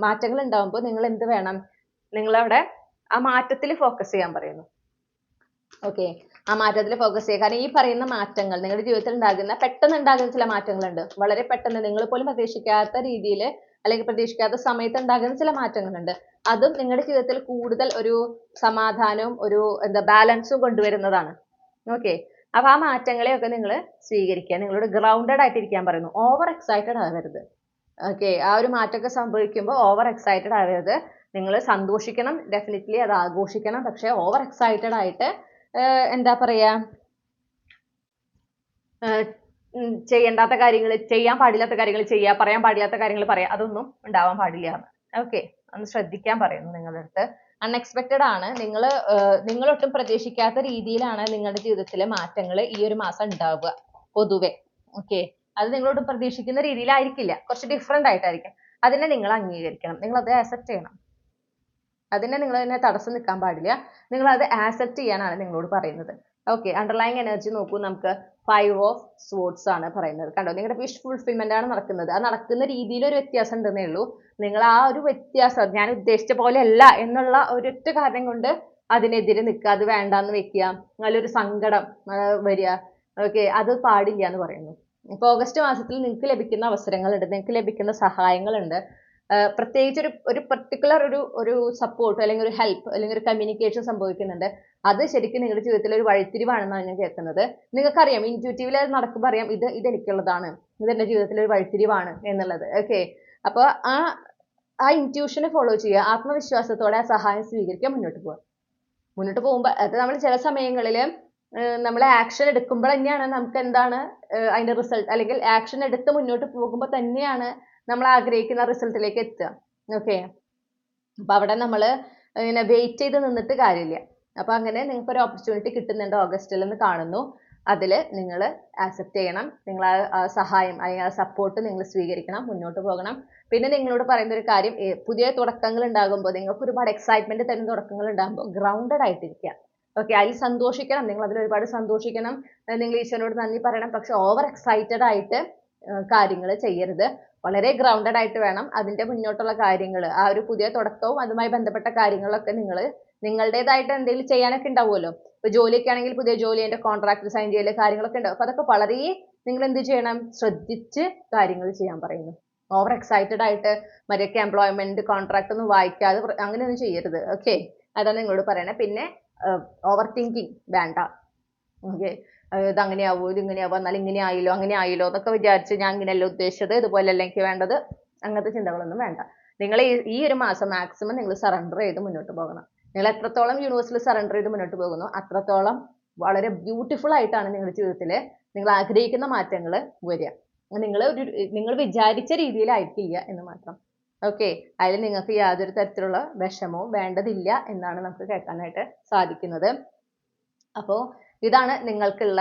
മാറ്റങ്ങൾ ഉണ്ടാകുമ്പോൾ നിങ്ങൾ എന്ത് വേണം? നിങ്ങളവിടെ ആ മാറ്റത്തിൽ ഫോക്കസ് ചെയ്യാൻ പറയുന്നു. ഓക്കെ, ആ മാറ്റത്തിൽ ഫോക്കസ് ചെയ്യുക. കാരണം ഈ പറയുന്ന മാറ്റങ്ങൾ നിങ്ങളുടെ ജീവിതത്തിൽ ഉണ്ടാകുന്ന പെട്ടെന്ന് ഉണ്ടാകുന്ന ചില മാറ്റങ്ങളുണ്ട്. വളരെ പെട്ടെന്ന് നിങ്ങൾ പോലും പ്രതീക്ഷിക്കാത്ത രീതിയിൽ അല്ലെങ്കിൽ പ്രതീക്ഷിക്കാത്ത സമയത്ത് ഉണ്ടാകുന്ന ചില മാറ്റങ്ങളുണ്ട്. അതും നിങ്ങളുടെ ജീവിതത്തിൽ കൂടുതൽ ഒരു സമാധാനവും ഒരു ബാലൻസും കൊണ്ടുവരുന്നതാണ്. ഓക്കെ, അപ്പൊ ആ മാറ്റങ്ങളെയൊക്കെ നിങ്ങൾ സ്വീകരിക്കുക. നിങ്ങളോട് ഗ്രൗണ്ടഡ് ആയിട്ടിരിക്കാൻ പറയുന്നു. ഓവർ എക്സൈറ്റഡ് ആവരുത്. ഓക്കെ, ആ ഒരു മാറ്റമൊക്കെ സംഭവിക്കുമ്പോൾ ഓവർ എക്സൈറ്റഡ് ആവരുത്. നിങ്ങൾ സന്തോഷിക്കണം, ഡെഫിനറ്റ്ലി അത് ആഘോഷിക്കണം. പക്ഷെ ഓവർ എക്സൈറ്റഡ് ആയിട്ട് എന്താ പറയാ ചെയ്യേണ്ടാത്ത കാര്യങ്ങൾ, ചെയ്യാൻ പാടില്ലാത്ത കാര്യങ്ങൾ ചെയ്യുക, പറയാൻ പാടില്ലാത്ത കാര്യങ്ങൾ പറയുക, അതൊന്നും ഉണ്ടാവാൻ പാടില്ല. ഓക്കെ, ഒന്ന് ശ്രദ്ധിക്കാൻ പറയുന്നു നിങ്ങളുടെ അടുത്ത്. അൺഎക്സ്പെക്റ്റഡ് ആണ്. നിങ്ങൾ ഒട്ടും പ്രതീക്ഷിക്കാത്ത രീതിയിലാണ് നിങ്ങളുടെ ജീവിതത്തിലെ മാറ്റങ്ങൾ ഈ ഒരു മാസം ഉണ്ടാവുക പൊതുവെ. ഓക്കെ, അത് നിങ്ങളോട് പ്രതീക്ഷിക്കുന്ന രീതിയിലായിരിക്കില്ല, കുറച്ച് ഡിഫറെന്റ് ആയിട്ടായിരിക്കും. അതിനെ നിങ്ങൾ അംഗീകരിക്കണം, നിങ്ങൾ അത് ആക്സെപ്റ്റ് ചെയ്യണം. അതിനെ നിങ്ങൾ തന്നെ തടസ്സം നിൽക്കാൻ പാടില്ല. നിങ്ങൾ അത് ആക്സെപ്റ്റ് ചെയ്യാനാണ് നിങ്ങളോട് പറയുന്നത്. ഓക്കെ, അണ്ടർലൈങ് എനർജി നോക്കൂ. നമുക്ക് 5 ഓഫ് സ്വോർഡ്സ് ആണ് പറയുന്നത്. കണ്ടോ, നിങ്ങളുടെ വിഷ് ഫുൾഫിൽമെന്റ് ആണ് നടക്കുന്നത്. ആ നടക്കുന്ന രീതിയിൽ ഒരു വ്യത്യാസം ഉണ്ടെന്നേ ഉള്ളൂ. നിങ്ങൾ ആ ഒരു വ്യത്യാസം ഞാൻ ഉദ്ദേശിച്ച പോലെ അല്ല എന്നുള്ള ഒരൊറ്റ കാരണം കൊണ്ട് അതിനെതിരെ നിൽക്കുക, അത് വേണ്ടാന്ന് വെക്കുക, നല്ലൊരു സങ്കടം വരിക. ഓക്കെ, അത് പാടില്ല എന്ന് പറയുന്നു. ഇപ്പൊ ഓഗസ്റ്റ് മാസത്തിൽ നിങ്ങൾക്ക് ലഭിക്കുന്ന അവസരങ്ങളുണ്ട്, നിങ്ങൾക്ക് ലഭിക്കുന്ന സഹായങ്ങളുണ്ട്. പ്രത്യേകിച്ച് ഒരു പർട്ടിക്കുലർ ഒരു സപ്പോർട്ട് അല്ലെങ്കിൽ ഒരു ഹെൽപ്പ് അല്ലെങ്കിൽ ഒരു കമ്മ്യൂണിക്കേഷൻ സംഭവിക്കുന്നുണ്ട്. അത് ശരിക്കും നിങ്ങളുടെ ജീവിതത്തിൽ ഒരു വഴിത്തിരിവാണെന്നാണ് ഞാൻ കേൾക്കുന്നത്. നിങ്ങൾക്കറിയാം, ഇൻറ്റ്യൂട്ടീവ്ലി അത് നടക്കുമ്പോൾ അറിയാം, ഇത് എനിക്കുള്ളതാണ്, ഇത് എൻ്റെ ജീവിതത്തിൽ ഒരു വഴിത്തിരിവാണ് എന്നുള്ളത്. ഓക്കെ, അപ്പോൾ ആ ഇൻറ്റ്യൂഷനെ ഫോളോ ചെയ്യുക, ആത്മവിശ്വാസത്തോടെ ആ സഹായം സ്വീകരിക്കുക, മുന്നോട്ട് പോകുമ്പോൾ അത് നമ്മൾ ചില സമയങ്ങളിൽ നമ്മൾ ആക്ഷൻ എടുക്കുമ്പോൾ തന്നെയാണ് നമുക്ക് എന്താണ് അതിന്റെ റിസൾട്ട്, അല്ലെങ്കിൽ ആക്ഷൻ എടുത്ത് മുന്നോട്ട് പോകുമ്പോൾ തന്നെയാണ് നമ്മൾ ആഗ്രഹിക്കുന്ന റിസൾട്ടിലേക്ക് എത്തുക. ഓക്കെ, അപ്പൊ അവിടെ നമ്മൾ ഇങ്ങനെ വെയിറ്റ് ചെയ്ത് നിന്നിട്ട് കാര്യമില്ല. അപ്പൊ അങ്ങനെ നിങ്ങൾക്ക് ഒരു ഓപ്പർച്യൂണിറ്റി കിട്ടുന്നുണ്ട് ഓഗസ്റ്റിൽ എന്ന് കാണുന്നു. അതിൽ നിങ്ങൾ ആക്സെപ്റ്റ് ചെയ്യണം. നിങ്ങൾ ആ സഹായം അല്ലെങ്കിൽ ആ സപ്പോർട്ട് നിങ്ങൾ സ്വീകരിക്കണം, മുന്നോട്ട് പോകണം. പിന്നെ നിങ്ങളോട് പറയുന്ന ഒരു കാര്യം, പുതിയ തുടക്കങ്ങൾ ഉണ്ടാകുമ്പോൾ, നിങ്ങൾക്ക് ഒരുപാട് എക്സൈറ്റ്മെന്റ് തരുന്ന തുടക്കങ്ങൾ ഉണ്ടാകുമ്പോൾ ഗ്രൗണ്ടഡ് ആയിട്ടിരിക്കുക. ഓക്കെ, അതിൽ സന്തോഷിക്കണം, നിങ്ങൾ അതിൽ ഒരുപാട് സന്തോഷിക്കണം, നിങ്ങൾ ഈശ്വരനോട് നന്ദി പറയണം. പക്ഷെ ഓവർ എക്സൈറ്റഡ് ആയിട്ട് കാര്യങ്ങൾ ചെയ്യരുത്. വളരെ ഗ്രൗണ്ടഡ് ആയിട്ട് വേണം അതിന്റെ മുന്നോട്ടുള്ള കാര്യങ്ങൾ, ആ ഒരു പുതിയ തുടക്കവും അതുമായി ബന്ധപ്പെട്ട കാര്യങ്ങളൊക്കെ നിങ്ങൾ നിങ്ങളുടേതായിട്ട് എന്തെങ്കിലും ചെയ്യാനൊക്കെ ഉണ്ടാവുമല്ലോ. ഇപ്പൊ ജോലിയൊക്കെ ആണെങ്കിൽ പുതിയ ജോലി, അതിന്റെ കോൺട്രാക്ട് സൈൻ ചെയ്യല്, കാര്യങ്ങളൊക്കെ ഉണ്ടാവും. അപ്പൊ അതൊക്കെ വളരെ നിങ്ങൾ എന്ത് ചെയ്യണം, ശ്രദ്ധിച്ച് കാര്യങ്ങൾ ചെയ്യാൻ പറയുന്നു. ഓവർ എക്സൈറ്റഡ് ആയിട്ട് മറ്റൊക്കെ എംപ്ലോയ്മെന്റ് കോൺട്രാക്ട് ഒന്നും വായിക്കാതെ അങ്ങനെയൊന്നും ചെയ്യരുത്. ഓക്കെ, അതാണ് നിങ്ങളോട് പറയണേ. പിന്നെ ഓവർ തിങ്കിങ് വേണ്ട. ഓക്കെ, ഇത് അങ്ങനെയാവോ, ഇത് ഇങ്ങനെയാവോ, എന്നാലും ഇങ്ങനെ ആയില്ലോ, അങ്ങനെ ആയില്ലോ എന്നൊക്കെ വിചാരിച്ച് ഞാൻ ഇങ്ങനെയല്ല ഉദ്ദേശിച്ചത്, ഇതുപോലെയല്ല എനിക്ക് വേണ്ടത്, അങ്ങനത്തെ ചിന്തകളൊന്നും വേണ്ട. നിങ്ങൾ ഈ ഒരു മാസം മാക്സിമം നിങ്ങൾ സറണ്ടർ ചെയ്ത് മുന്നോട്ട് പോകണം. നിങ്ങൾ എത്രത്തോളം യൂണിവേഴ്സിൽ സറണ്ടർ ചെയ്ത് മുന്നോട്ട് പോകുന്നു, അത്രത്തോളം വളരെ ബ്യൂട്ടിഫുൾ ആയിട്ടാണ് നിങ്ങളുടെ ജീവിതത്തിൽ നിങ്ങൾ ആഗ്രഹിക്കുന്ന മാറ്റങ്ങൾ വരിക. നിങ്ങൾ വിചാരിച്ച രീതിയിലായിരിക്കില്ല എന്ന് മാത്രം. ഓക്കെ, അതിൽ നിങ്ങൾക്ക് യാതൊരു തരത്തിലുള്ള വിഷമവും വേണ്ടതില്ല എന്നാണ് നമുക്ക് കേൾക്കാനായിട്ട് സാധിക്കുന്നത്. അപ്പോൾ ഇതാണ് നിങ്ങൾക്കുള്ള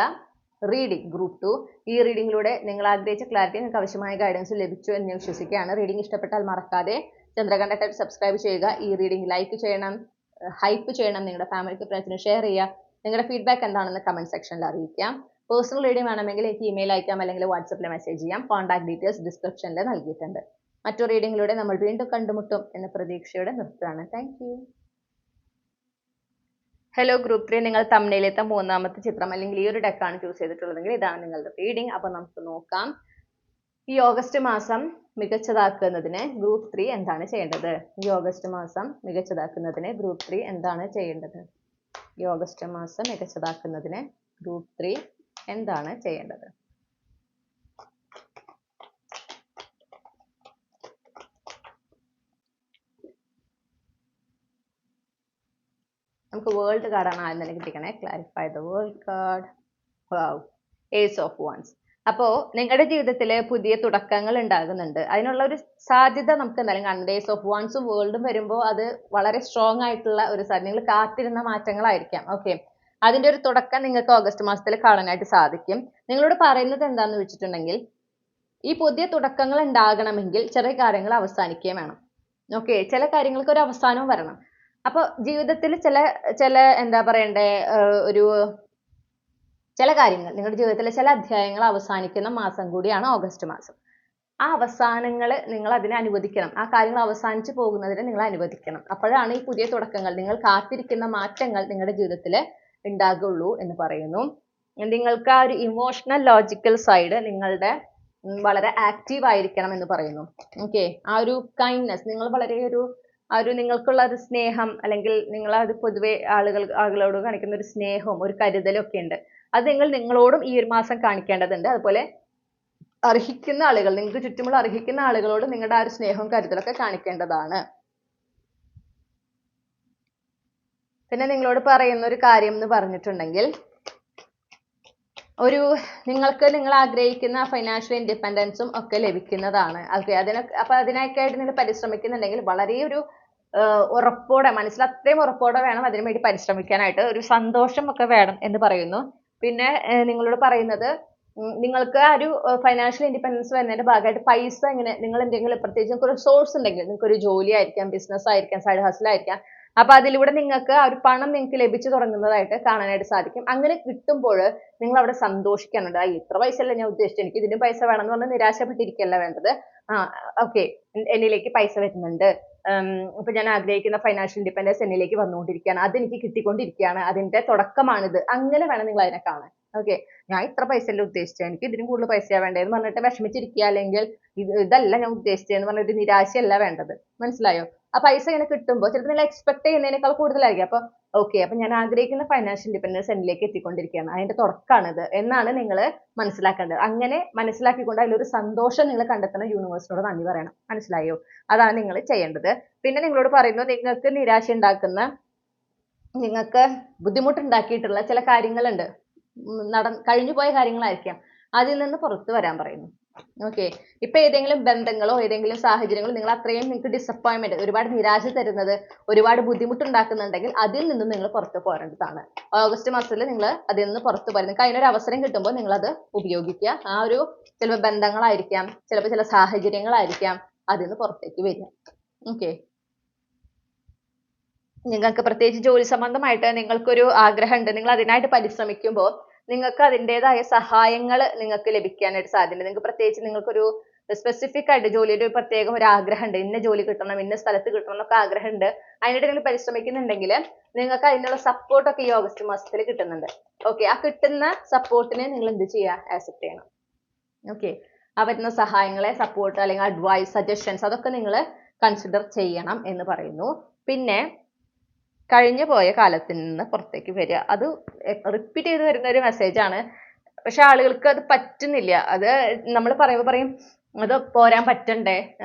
റീഡിംഗ് ഗ്രൂപ്പ് 2. ഈ റീഡിങ്ങിലൂടെ നിങ്ങൾ ആഗ്രഹിച്ച ക്ലാരിറ്റി നിങ്ങൾക്ക് ആവശ്യമായ ഗൈഡൻസ് ലഭിച്ചു എന്ന് ഞാൻ വിശ്വസിക്കുകയാണ്. റീഡിംഗ് ഇഷ്ടപ്പെട്ടാൽ മറക്കാതെ ചന്ദ്രകണ്ഠ ടൈപ്പ് സബ്സ്ക്രൈബ് ചെയ്യുക. ഈ റീഡിംഗ് ലൈക്ക് ചെയ്യണം, ഹൈപ്പ് ചെയ്യണം, നിങ്ങളുടെ ഫാമിലിക്ക് ഫ്രണ്ട്സിന് ഷെയർ ചെയ്യുക. നിങ്ങളുടെ ഫീഡ്ബാക്ക് എന്താണെന്ന് കമന്റ് സെക്ഷനിൽ അറിയിക്കാം. പേഴ്സണൽ റീഡിംഗ് വേണമെങ്കിൽ എനിക്ക് ഇമെയിൽ അയക്കാം അല്ലെങ്കിൽ വാട്സപ്പിൽ മെസ്സേജ് ചെയ്യാം. കോൺടാക്ട് ഡീറ്റെയിൽസ് ഡിസ്ക്രിപ്ഷനിൽ നൽകിയിട്ടുണ്ട്. മറ്റൊരു റീഡിങ്ങിലൂടെ നമ്മൾ വീണ്ടും കണ്ടുമുട്ടും എന്ന പ്രതീക്ഷയോടെ നിർത്തുകയാണ്. Thank you. ഹലോ ഗ്രൂപ്പ് 3, നിങ്ങൾ തമ്മിലത്തെ മൂന്നാമത്തെ ചിത്രം അല്ലെങ്കിൽ ഈ ഒരു ഡെക്കാണ് ചൂസ് ചെയ്തിട്ടുള്ളതെങ്കിൽ ഇതാണ് നിങ്ങളുടെ റീഡിംഗ്. അപ്പോൾ നമുക്ക് നോക്കാം. ഈ ഓഗസ്റ്റ് മാസം മികച്ചതാക്കുന്നതിന് ഗ്രൂപ്പ് 3 എന്താണ് ചെയ്യേണ്ടത്? ഈ ഓഗസ്റ്റ് മാസം മികച്ചതാക്കുന്നതിന് ഗ്രൂപ്പ് 3 എന്താണ് ചെയ്യേണ്ടത്? ഈ ഓഗസ്റ്റ് മാസം മികച്ചതാക്കുന്നതിന് ഗ്രൂപ്പ് 3 എന്താണ് ചെയ്യേണ്ടത്? നമുക്ക് വേൾഡ് കാർഡാണ് ആദ്യം തന്നെ കിട്ടിക്കണേ. Clarify the world card. Wow, ace of wands. അപ്പോൾ നിങ്ങളുടെ ജീവിതത്തിൽ പുതിയ തുടക്കങ്ങൾ ഉണ്ടാകുന്നുണ്ട്. അതിനുള്ള ഒരു സാധ്യത നമുക്ക് എന്തായാലും കാണുന്നുണ്ട്. ഏസ് ഓഫ് വാൻസും വേൾഡും വരുമ്പോൾ അത് വളരെ സ്ട്രോങ് ആയിട്ടുള്ള ഒരു സാധ്യത. നിങ്ങൾ കാത്തിരുന്ന മാറ്റങ്ങളായിരിക്കാം. ഓക്കെ, അതിന്റെ ഒരു തുടക്കം നിങ്ങൾക്ക് ഓഗസ്റ്റ് മാസത്തിൽ കാണാനായിട്ട് സാധിക്കും. നിങ്ങളോട് പറയുന്നത് എന്താണെന്ന് വെച്ചിട്ടുണ്ടെങ്കിൽ, ഈ പുതിയ തുടക്കങ്ങൾ ഉണ്ടാകണമെങ്കിൽ ചില കാര്യങ്ങൾ അവസാനിക്കുകയും വേണം. ഓക്കെ, ചില കാര്യങ്ങൾക്ക് ഒരു അവസാനവും വരണം. അപ്പോൾ ജീവിതത്തിൽ ചില എന്താ പറയണ്ടേ, ചില കാര്യങ്ങൾ നിങ്ങളുടെ ജീവിതത്തിലെ ചില അധ്യായങ്ങൾ അവസാനിക്കുന്ന മാസം കൂടിയാണ് ഓഗസ്റ്റ് മാസം. ആ അവസാനങ്ങൾ നിങ്ങൾ അതിനെ അനുവദിക്കണം. ആ കാര്യങ്ങൾ അവസാനിച്ചു പോകുന്നതിന് നിങ്ങൾ അനുവദിക്കണം. അപ്പോഴാണ് ഈ പുതിയ തുടക്കങ്ങൾ, നിങ്ങൾ കാത്തിരിക്കുന്ന മാറ്റങ്ങൾ നിങ്ങളുടെ ജീവിതത്തിൽ ഉണ്ടാകുള്ളൂ എന്ന് പറയുന്നു. നിങ്ങൾക്ക് ആ ഒരു ഇമോഷണൽ ലോജിക്കൽ സൈഡ് നിങ്ങളുടെ വളരെ ആക്റ്റീവ് ആയിരിക്കണം എന്ന് പറയുന്നു. ഓക്കെ, ആ ഒരു കൈൻഡ്നെസ്, നിങ്ങൾ വളരെ നിങ്ങൾക്കുള്ള ഒരു സ്നേഹം, അല്ലെങ്കിൽ നിങ്ങൾ അത് പൊതുവെ ആളുകളോട് കാണിക്കുന്ന ഒരു സ്നേഹവും ഒരു കരുതലും ഒക്കെ ഉണ്ട്. അത് നിങ്ങളോടും ഈ ഒരു മാസം കാണിക്കേണ്ടതുണ്ട്. അതുപോലെ അർഹിക്കുന്ന ആളുകൾ, നിങ്ങൾക്ക് ചുറ്റുമുള്ള അർഹിക്കുന്ന ആളുകളോട് നിങ്ങളുടെ ആ ഒരു സ്നേഹവും കരുതലൊക്കെ കാണിക്കേണ്ടതാണ്. പിന്നെ നിങ്ങളോട് പറയുന്ന ഒരു കാര്യം എന്ന് പറഞ്ഞിട്ടുണ്ടെങ്കിൽ, നിങ്ങൾ ആഗ്രഹിക്കുന്ന ഫൈനാൻഷ്യൽ ഇൻഡിപെൻഡൻസും ഒക്കെ ലഭിക്കുന്നതാണ്. അതിനൊക്കെ ആയിട്ട് നിങ്ങൾ പരിശ്രമിക്കുന്നുണ്ടെങ്കിൽ വളരെ ഒരു ഉറപ്പോടെ, മനസ്സിൽ അത്രയും ഉറപ്പോടെ വേണം അതിനു വേണ്ടി പരിശ്രമിക്കാനായിട്ട്. ഒരു സന്തോഷം ഒക്കെ വേണം എന്ന് പറയുന്നു. പിന്നെ നിങ്ങളോട് പറയുന്നത്, നിങ്ങൾക്ക് ആ ഒരു ഫൈനാൻഷ്യൽ ഇൻഡിപെൻഡൻസ് വരുന്നതിന്റെ ഭാഗമായിട്ട് പൈസ നിങ്ങൾ എന്തെങ്കിലും പ്രത്യേകിച്ച് ഒരു സോഴ്സ് ഉണ്ടെങ്കിൽ, നിങ്ങൾക്ക് ഒരു ജോലി ആയിരിക്കാം, ബിസിനസ് ആയിരിക്കാം, സൈഡ് ഹസിൽ ആയിരിക്കാം, അപ്പൊ അതിലൂടെ നിങ്ങൾക്ക് ആ ഒരു പണം നിങ്ങൾക്ക് ലഭിച്ചു തുടങ്ങുന്നതായിട്ട് കാണാനായിട്ട് സാധിക്കും. അങ്ങനെ കിട്ടുമ്പോൾ നിങ്ങൾ അവിടെ സന്തോഷിക്കാനുണ്ട്. ഇത്ര പൈസ അല്ല ഞാൻ ഉദ്ദേശിച്ചത്, എനിക്ക് ഇതിന് പൈസ വേണം എന്ന് പറഞ്ഞാൽ നിരാശപ്പെട്ടിരിക്കല്ല വേണ്ടത്. ഓക്കെ, എന്നിലേക്ക് പൈസ വരുന്നുണ്ട്, ഇപ്പൊ ഞാൻ ആഗ്രഹിക്കുന്ന ഫൈനാൻഷ്യൽ ഇൻഡിപെൻഡൻസ് എന്നിലേക്ക് വന്നുകൊണ്ടിരിക്കുകയാണ്, അതെനിക്ക് കിട്ടിക്കൊണ്ടിരിക്കുകയാണ്, അതിന്റെ തുടക്കമാണിത്. അങ്ങനെ വേണം നിങ്ങൾ അതിനെ കാണാൻ. ഓക്കെ, ഞാൻ ഇത്ര പൈസ അല്ല ഉദ്ദേശിച്ചത്, എനിക്ക് ഇതിനും കൂടുതൽ പൈസയാ വേണ്ടതെന്ന് പറഞ്ഞിട്ട് വിഷമിച്ചിരിക്കുക, അല്ലെങ്കിൽ ഇതല്ല ഞാൻ ഉദ്ദേശിച്ചതെന്ന് പറഞ്ഞിട്ട് നിരാശയല്ല വേണ്ടത്. മനസ്സിലായോ? ആ പൈസ ഇങ്ങനെ കിട്ടുമ്പോൾ ചിലപ്പോൾ നിങ്ങൾ എക്സ്പെക്ട് ചെയ്യുന്നതിനേക്കാൾ കൂടുതലായിരിക്കും. അപ്പൊ ഞാൻ ആഗ്രഹിക്കുന്ന ഫൈനാൻഷ്യൽ ഇൻഡിപെൻഡൻസ് എന്നിലേക്ക് എത്തിക്കൊണ്ടിരിക്കുകയാണ്, അതിന്റെ തുടക്കമാണിത് എന്നാണ് നിങ്ങൾ മനസ്സിലാക്കേണ്ടത്. അങ്ങനെ മനസ്സിലാക്കിക്കൊണ്ട് അതിലൊരു സന്തോഷം നിങ്ങൾ കണ്ടെത്തണം. യൂണിവേഴ്സിനോട് നന്ദി പറയണം. മനസ്സിലായോ? അതാണ് നിങ്ങൾ ചെയ്യേണ്ടത്. പിന്നെ നിങ്ങളോട് പറയുന്നത്, നിങ്ങൾക്ക് നിരാശ ഉണ്ടാക്കുന്ന, നിങ്ങൾക്ക് ബുദ്ധിമുട്ടുണ്ടാക്കിയിട്ടുള്ള ചില കാര്യങ്ങളുണ്ട്, കഴിഞ്ഞു പോയ കാര്യങ്ങളായിരിക്കാം, അതിൽ നിന്ന് പുറത്തു വരാൻ പറയുന്നു. ഓക്കെ, ഇപ്പൊ ഏതെങ്കിലും ബന്ധങ്ങളോ ഏതെങ്കിലും സാഹചര്യങ്ങളോ നിങ്ങൾക്ക് ഡിസപ്പോയിൻമെന്റ്, ഒരുപാട് നിരാശ തരുന്നത്, ഒരുപാട് ബുദ്ധിമുട്ടുണ്ടാക്കുന്നുണ്ടെങ്കിൽ അതിൽ നിന്നും നിങ്ങൾ പുറത്തു പോരേണ്ടതാണ്. ഓഗസ്റ്റ് മാസത്തിൽ നിങ്ങൾ അതിൽ നിന്ന് പുറത്തു പോരും. നിങ്ങൾക്ക് അതിനൊരു അവസരം കിട്ടുമ്പോൾ നിങ്ങൾ അത് ഉപയോഗിക്കുക. ആ ഒരു ചിലപ്പോൾ ബന്ധങ്ങളായിരിക്കാം, ചിലപ്പോൾ ചില സാഹചര്യങ്ങളായിരിക്കാം, അതിൽ നിന്ന് പുറത്തേക്ക് വരിക. ഓക്കെ, നിങ്ങൾക്ക് പ്രത്യേകിച്ച് ജോലി സംബന്ധമായിട്ട് നിങ്ങൾക്കൊരു ആഗ്രഹമുണ്ട്, നിങ്ങൾ അതിനായിട്ട് പരിശ്രമിക്കുമ്പോൾ നിങ്ങൾക്ക് അതിൻ്റെതായ സഹായങ്ങൾ നിങ്ങൾക്ക് ലഭിക്കാനായിട്ട് സാധ്യതയുണ്ട്. നിങ്ങൾക്ക് പ്രത്യേകിച്ച് നിങ്ങൾക്കൊരു സ്പെസിഫിക് ആയിട്ട് ജോലിയുടെ പ്രത്യേകം ഒരു ആഗ്രഹമുണ്ട്, ഇന്ന ജോലി കിട്ടണം, ഇന്ന സ്ഥലത്ത് കിട്ടണം എന്നൊക്കെ ആഗ്രഹമുണ്ട്, അതിനായിട്ട് നിങ്ങൾ പരിശ്രമിക്കുന്നുണ്ടെങ്കിൽ നിങ്ങൾക്ക് അതിനുള്ള സപ്പോർട്ടൊക്കെ ഈ ഓഗസ്റ്റ് മാസത്തിൽ കിട്ടുന്നുണ്ട്. ഓക്കെ, ആ കിട്ടുന്ന സപ്പോർട്ടിനെ നിങ്ങൾ എന്ത് ചെയ്യുക? ആക്സെപ്റ്റ് ചെയ്യണം. ഓക്കെ, ആ പറ്റുന്ന സഹായങ്ങളെ, സപ്പോർട്ട് അല്ലെങ്കിൽ അഡ്വൈസ്, സജഷൻസ്, അതൊക്കെ നിങ്ങൾ കൺസിഡർ ചെയ്യണം എന്ന് പറയുന്നു. പിന്നെ കഴിഞ്ഞു പോയ കാലത്തിൽ നിന്ന് പുറത്തേക്ക് വരിക. അത് റിപ്പീറ്റ് ചെയ്ത് വരുന്ന ഒരു മെസ്സേജാണ്. പക്ഷെ ആളുകൾക്ക് അത് പറ്റുന്നില്ല. അത് നമ്മൾ പറയുമ്പോൾ പറയും അത് പോരാൻ പറ്റണ്ടേ,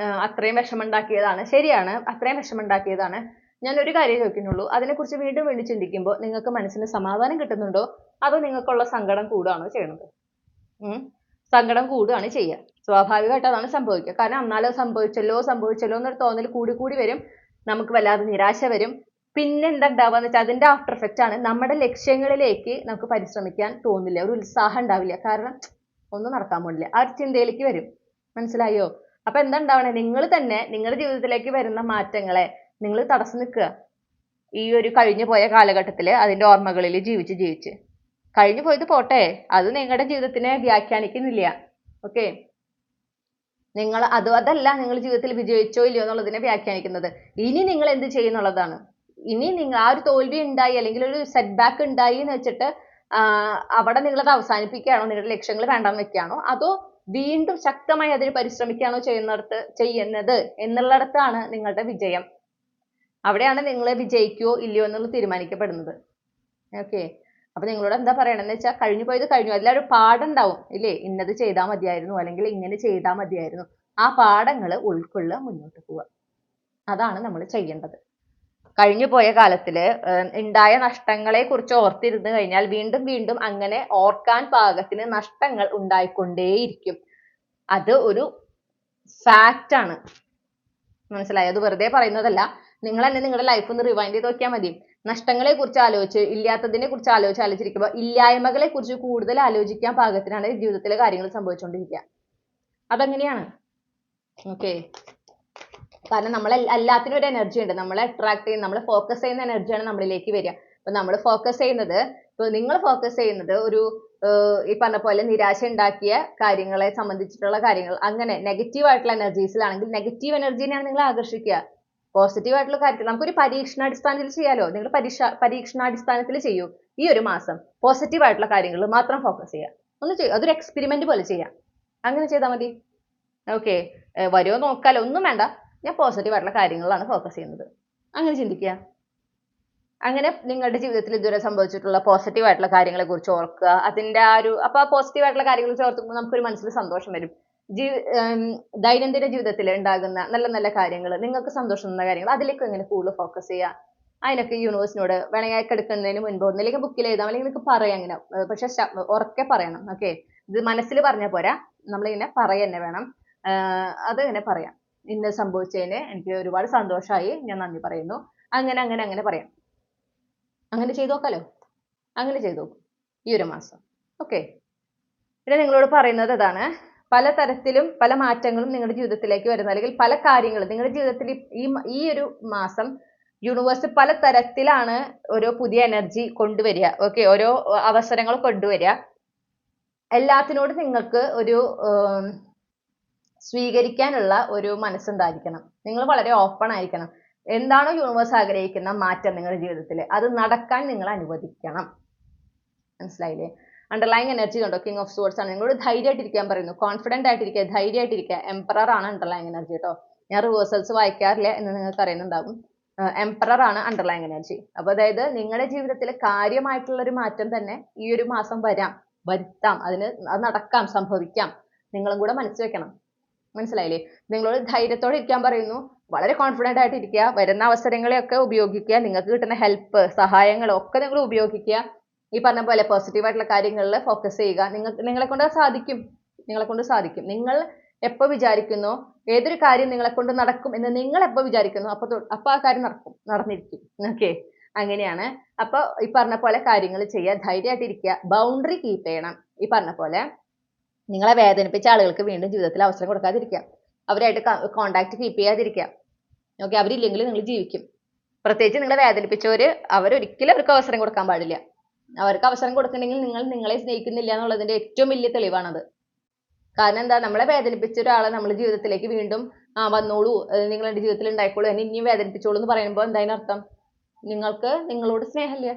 അത്രയും വിഷമമുണ്ടാക്കിയതാണ്. ശരിയാണ്, അത്രയും വിഷമമുണ്ടാക്കിയതാണ്. ഞാൻ ഒരു കാര്യം ചോദിക്കുന്നുള്ളൂ, അതിനെക്കുറിച്ച് വീണ്ടും വീണ്ടും ചിന്തിക്കുമ്പോൾ നിങ്ങൾക്ക് മനസ്സിന് സമാധാനം കിട്ടുന്നുണ്ടോ, അതോ നിങ്ങൾക്കുള്ള സങ്കടം കൂടുകയാണോ ചെയ്യുന്നത്? സങ്കടം കൂടുകയാണ് ചെയ്യുക. സ്വാഭാവികമായിട്ട് അതാണ് സംഭവിക്കുക. കാരണം അന്നാലും സംഭവിച്ചല്ലോ എന്നൊരു തോന്നൽ കൂടി വരും. നമുക്ക് വല്ലാതെ നിരാശ വരും. പിന്നെ എന്താ ഉണ്ടാവുക വെച്ചാൽ അതിന്റെ ആഫ്റ്റർ എഫക്റ്റ് ആണ് നമ്മുടെ ലക്ഷ്യങ്ങളിലേക്ക് നമുക്ക് പരിശ്രമിക്കാൻ തോന്നില്ല, ഒരു ഉത്സാഹം ഉണ്ടാവില്ല. കാരണം ഒന്നും നടക്കാൻ പോണില്ല, ആ ഒരു ചിന്തയിലേക്ക് വരും. മനസ്സിലായോ? അപ്പൊ എന്താ ഉണ്ടാവണേ, നിങ്ങൾ തന്നെ നിങ്ങളുടെ ജീവിതത്തിലേക്ക് വരുന്ന മാറ്റങ്ങളെ നിങ്ങൾ തടസ്സം നിൽക്കുക. ഈ ഒരു കഴിഞ്ഞു പോയ കാലഘട്ടത്തില് അതിന്റെ ഓർമ്മകളിൽ ജീവിച്ച് കഴിഞ്ഞു പോയത് പോട്ടെ, അത് നിങ്ങളുടെ ജീവിതത്തിനെ വ്യാഖ്യാനിക്കുന്നില്ല. ഓക്കെ, നിങ്ങൾ അതല്ല നിങ്ങൾ ജീവിതത്തിൽ വിജയിച്ചോ ഇല്ലയോ എന്നുള്ളതിനെ വ്യാഖ്യാനിക്കുന്നത്. ഇനി നിങ്ങൾ എന്ത് ചെയ്യുന്നുള്ളതാണ്. ഇനി നിങ്ങൾ ആ ഒരു തോൽവി ഉണ്ടായി അല്ലെങ്കിൽ ഒരു സെറ്റ് ബാക്ക് ഉണ്ടായി എന്ന് വെച്ചിട്ട് അവിടെ നിങ്ങളത് അവസാനിപ്പിക്കുകയാണോ, നിങ്ങളുടെ ലക്ഷ്യങ്ങൾ വേണ്ടാന്ന് വെക്കുകയാണോ, അതോ വീണ്ടും ശക്തമായി അതിന് പരിശ്രമിക്കുകയാണോ ചെയ്യുന്നത് എന്നുള്ളിടത്താണ് നിങ്ങളുടെ വിജയം. അവിടെയാണ് നിങ്ങൾ വിജയിക്കുവോ ഇല്ലയോ എന്നുള്ളത് തീരുമാനിക്കപ്പെടുന്നത്. ഓക്കെ, അപ്പൊ നിങ്ങളോട് എന്താ പറയണമെന്ന് വെച്ചാൽ, കഴിഞ്ഞു പോയത് കഴിഞ്ഞു. അതിലൊരു പാഠമുണ്ടാവും ഇല്ലേ, ഇന്നത് ചെയ്താൽ മതിയായിരുന്നു അല്ലെങ്കിൽ ഇങ്ങനെ ചെയ്താൽ മതിയായിരുന്നു. ആ പാഠങ്ങൾ ഉൾക്കൊള്ളുക, മുന്നോട്ട് പോവുക, അതാണ് നമ്മൾ ചെയ്യേണ്ടത്. കഴിഞ്ഞു പോയ കാലത്തില് ഉണ്ടായ നഷ്ടങ്ങളെ കുറിച്ച് ഓർത്തിരുന്നു കഴിഞ്ഞാൽ വീണ്ടും വീണ്ടും അങ്ങനെ ഓർക്കാൻ പാകത്തിന് നഷ്ടങ്ങൾ ഉണ്ടായിക്കൊണ്ടേയിരിക്കും. അത് ഒരു ഫാക്റ്റ് ആണ്. മനസ്സിലായോ? അത് വെറുതെ പറയുന്നതല്ല. നിങ്ങൾ തന്നെ നിങ്ങളുടെ ലൈഫ് ഒന്ന് റിവൈൻഡ് ചെയ്ത് നോക്കിയാൽ മതി. നഷ്ടങ്ങളെ കുറിച്ച് ആലോചിച്ച്, ഇല്ലാത്തതിനെ കുറിച്ച് ആലോചിച്ചിരിക്കുമ്പോൾ ഇല്ലായ്മകളെ കുറിച്ച് കൂടുതൽ ആലോചിക്കാൻ പാകത്തിനാണ് ജീവിതത്തിലെ കാര്യങ്ങൾ സംഭവിച്ചുകൊണ്ടിരിക്കുക. അതെങ്ങനെയാണ്? ഓക്കെ, കാരണം നമ്മൾ എല്ലാത്തിനും ഒരു എനർജി ഉണ്ട്. നമ്മളെ അട്രാക്ട് ചെയ്യുന്ന, നമ്മൾ ഫോക്കസ് ചെയ്യുന്ന എനർജിയാണ് നമ്മളിലേക്ക് വരിക. അപ്പൊ നമ്മൾ ഫോക്കസ് ചെയ്യുന്നത്, ഇപ്പൊ നിങ്ങൾ ഫോക്കസ് ചെയ്യുന്നത് ഒരു ഈ പറഞ്ഞ പോലെ നിരാശ ഉണ്ടാക്കിയ കാര്യങ്ങളെ സംബന്ധിച്ചിട്ടുള്ള കാര്യങ്ങൾ, അങ്ങനെ നെഗറ്റീവ് ആയിട്ടുള്ള എനർജീസിലാണെങ്കിൽ നെഗറ്റീവ് എനർജീനെയാണ് നിങ്ങൾ ആകർഷിക്കുക. പോസിറ്റീവ് ആയിട്ടുള്ള കാര്യത്തിൽ നമുക്കൊരു പരീക്ഷണാടിസ്ഥാനത്തിൽ ചെയ്യാലോ. നിങ്ങൾ പരീക്ഷണാടിസ്ഥാനത്തിൽ ചെയ്യൂ. ഈ ഒരു മാസം പോസിറ്റീവ് ആയിട്ടുള്ള കാര്യങ്ങൾ മാത്രം ഫോക്കസ് ചെയ്യുക. ഒന്ന് ചെയ്യും, അതൊരു എക്സ്പെരിമെന്റ് പോലെ ചെയ്യാം. അങ്ങനെ ചെയ്താൽ മതി. ഓക്കെ, വരുമോ നോക്കാലോ, ഒന്നും വേണ്ട. ഞാൻ പോസിറ്റീവ് ആയിട്ടുള്ള കാര്യങ്ങളാണ് ഫോക്കസ് ചെയ്യുന്നത്, അങ്ങനെ ചിന്തിക്കുക. അങ്ങനെ നിങ്ങളുടെ ജീവിതത്തിൽ ഇതുവരെ സംഭവിച്ചിട്ടുള്ള പോസിറ്റീവ് ആയിട്ടുള്ള കാര്യങ്ങളെ കുറിച്ച് ഓർക്കുക. അതിന്റെ ആ ഒരു അപ്പൊ ആ പോസിറ്റീവ് ആയിട്ടുള്ള കാര്യങ്ങൾ ഓർക്കുമ്പോൾ നമുക്കൊരു മനസ്സിൽ സന്തോഷം വരും. ദൈനംദിന ജീവിതത്തിൽ ഉണ്ടാകുന്ന നല്ല നല്ല കാര്യങ്ങൾ, നിങ്ങൾക്ക് സന്തോഷം തന്ന കാര്യങ്ങൾ, അതിലേക്ക് എങ്ങനെ കൂടുതൽ ഫോക്കസ് ചെയ്യുക. അതിനൊക്കെ യൂണിവേഴ്സിനോട് വേണമെങ്കിൽ കിടക്കുന്നതിന് മുൻപ് ഒന്നില്ലെങ്കിൽ ബുക്കിൽ എഴുതാം, അല്ലെങ്കിൽ നിങ്ങൾക്ക് പറയാം അങ്ങനെ. പക്ഷെ ഉറക്കെ പറയണം. ഓക്കെ, ഇത് മനസ്സിൽ പറഞ്ഞാൽ പോരാ, നമ്മളിങ്ങനെ പറയുക തന്നെ വേണം. അതിങ്ങനെ പറയാം, ഇന്നത് സംഭവിച്ചതിന് എനിക്ക് ഒരുപാട് സന്തോഷമായി, ഞാൻ നന്ദി പറയുന്നു, അങ്ങനെ അങ്ങനെ അങ്ങനെ പറയാം. അങ്ങനെ ചെയ്തു നോക്കാലോ. അങ്ങനെ ചെയ്തു നോക്കും ഈ ഒരു മാസം. ഓക്കെ, പിന്നെ നിങ്ങളോട് പറയുന്നത് അതാണ്, പല തരത്തിലും പല മാറ്റങ്ങളും നിങ്ങളുടെ ജീവിതത്തിലേക്ക് വരുന്ന, അല്ലെങ്കിൽ പല കാര്യങ്ങളും നിങ്ങളുടെ ജീവിതത്തിൽ ഈ ഒരു മാസം യൂണിവേഴ്സ് പല തരത്തിലാണ് ഓരോ പുതിയ എനർജി കൊണ്ടുവരിക. ഓക്കെ, ഓരോ അവസരങ്ങൾ കൊണ്ടുവരിക. എല്ലാത്തിനോടും നിങ്ങൾക്ക് ഒരു സ്വീകരിക്കാനുള്ള ഒരു മനസ്സുണ്ടായിരിക്കണം. നിങ്ങൾ വളരെ ഓപ്പൺ ആയിരിക്കണം. എന്താണോ യൂണിവേഴ്സ് ആഗ്രഹിക്കുന്ന മാറ്റം നിങ്ങളുടെ ജീവിതത്തിൽ, അത് നടക്കാൻ നിങ്ങൾ അനുവദിക്കണം. മനസ്സിലായില്ലേ? അണ്ടർലൈങ് എനർജി കണ്ടോ, കിങ് ഓഫ് സോർഡ്സ് ആണ്. നിങ്ങളോട് ധൈര്യമായിട്ടിരിക്കാൻ പറയുന്നു, കോൺഫിഡന്റ് ആയിട്ടിരിക്കുക, ധൈര്യമായിട്ടിരിക്കുക. എംപറർ ആണ് അണ്ടർലൈങ് എനർജി കേട്ടോ. ഞാൻ റിവേഴ്സൽസ് വായിക്കാറില്ല എന്ന് നിങ്ങൾക്ക് അറിയുന്നുണ്ടാകും. എംപറർ ആണ് അണ്ടർലൈങ് എനർജി. അപ്പൊ അതായത് നിങ്ങളുടെ ജീവിതത്തിൽ കാര്യമായിട്ടുള്ള ഒരു മാറ്റം തന്നെ ഈ ഒരു മാസം വരുത്താം, അത് നടക്കാം, സംഭവിക്കാം. നിങ്ങളും കൂടെ മനസ്സിൽ വെക്കണം. മനസ്സിലായില്ലേ? നിങ്ങളോട് ധൈര്യത്തോടെ ഇരിക്കാൻ പറയുന്നു, വളരെ കോൺഫിഡന്റ് ആയിട്ട് ഇരിക്കുക, വരുന്ന അവസരങ്ങളെയൊക്കെ ഉപയോഗിക്കുക, നിങ്ങൾക്ക് കിട്ടുന്ന ഹെൽപ്പ്, സഹായങ്ങളൊക്കെ നിങ്ങൾ ഉപയോഗിക്കുക. ഈ പറഞ്ഞ പോലെ പോസിറ്റീവ് ആയിട്ടുള്ള കാര്യങ്ങളിൽ ഫോക്കസ് ചെയ്യുക. നിങ്ങളെ കൊണ്ട് സാധിക്കും, നിങ്ങൾ എപ്പോൾ വിചാരിക്കുന്നു ഏതൊരു കാര്യം നിങ്ങളെ കൊണ്ട് നടക്കും എന്ന് നിങ്ങൾ എപ്പോൾ വിചാരിക്കുന്നു അപ്പൊ ആ കാര്യം നടന്നിരിക്കും. ഓക്കെ, അങ്ങനെയാണ്. അപ്പൊ ഈ പറഞ്ഞ പോലെ കാര്യങ്ങൾ ചെയ്യുക, ധൈര്യമായിട്ടിരിക്കുക, ബൗണ്ടറി കീപ്പ് ചെയ്യണം. ഈ പറഞ്ഞ പോലെ നിങ്ങളെ വേദനിപ്പിച്ച ആളുകൾക്ക് വീണ്ടും ജീവിതത്തിൽ അവസരം കൊടുക്കാതിരിക്കുക, അവരായിട്ട് കോണ്ടാക്ട് കീപ്പ് ചെയ്യാതിരിക്കുക. ഓക്കെ, അവരില്ലെങ്കിൽ നിങ്ങൾ ജീവിക്കും. പ്രത്യേകിച്ച് നിങ്ങളെ വേദനിപ്പിച്ചവര്, അവരൊരിക്കലും അവർക്ക് അവസരം കൊടുക്കാൻ പാടില്ല. അവർക്ക് അവസരം കൊടുക്കണമെങ്കിൽ നിങ്ങൾ നിങ്ങളെ സ്നേഹിക്കുന്നില്ല എന്നുള്ളതിന്റെ ഏറ്റവും വലിയ തെളിവാണത്. കാരണം എന്താ, നമ്മളെ വേദനിപ്പിച്ച ഒരാളെ നമ്മൾ ജീവിതത്തിലേക്ക് വീണ്ടും വന്നോളൂ, നിങ്ങൾ എൻ്റെ ജീവിതത്തിൽ ഉണ്ടായിക്കോളൂ, എന്നെ ഇനിയും വേദനിപ്പിച്ചോളൂ എന്ന് പറയുമ്പോൾ എന്തായാലും അർത്ഥം, നിങ്ങൾക്ക് നിങ്ങളോട് സ്നേഹമില്ല.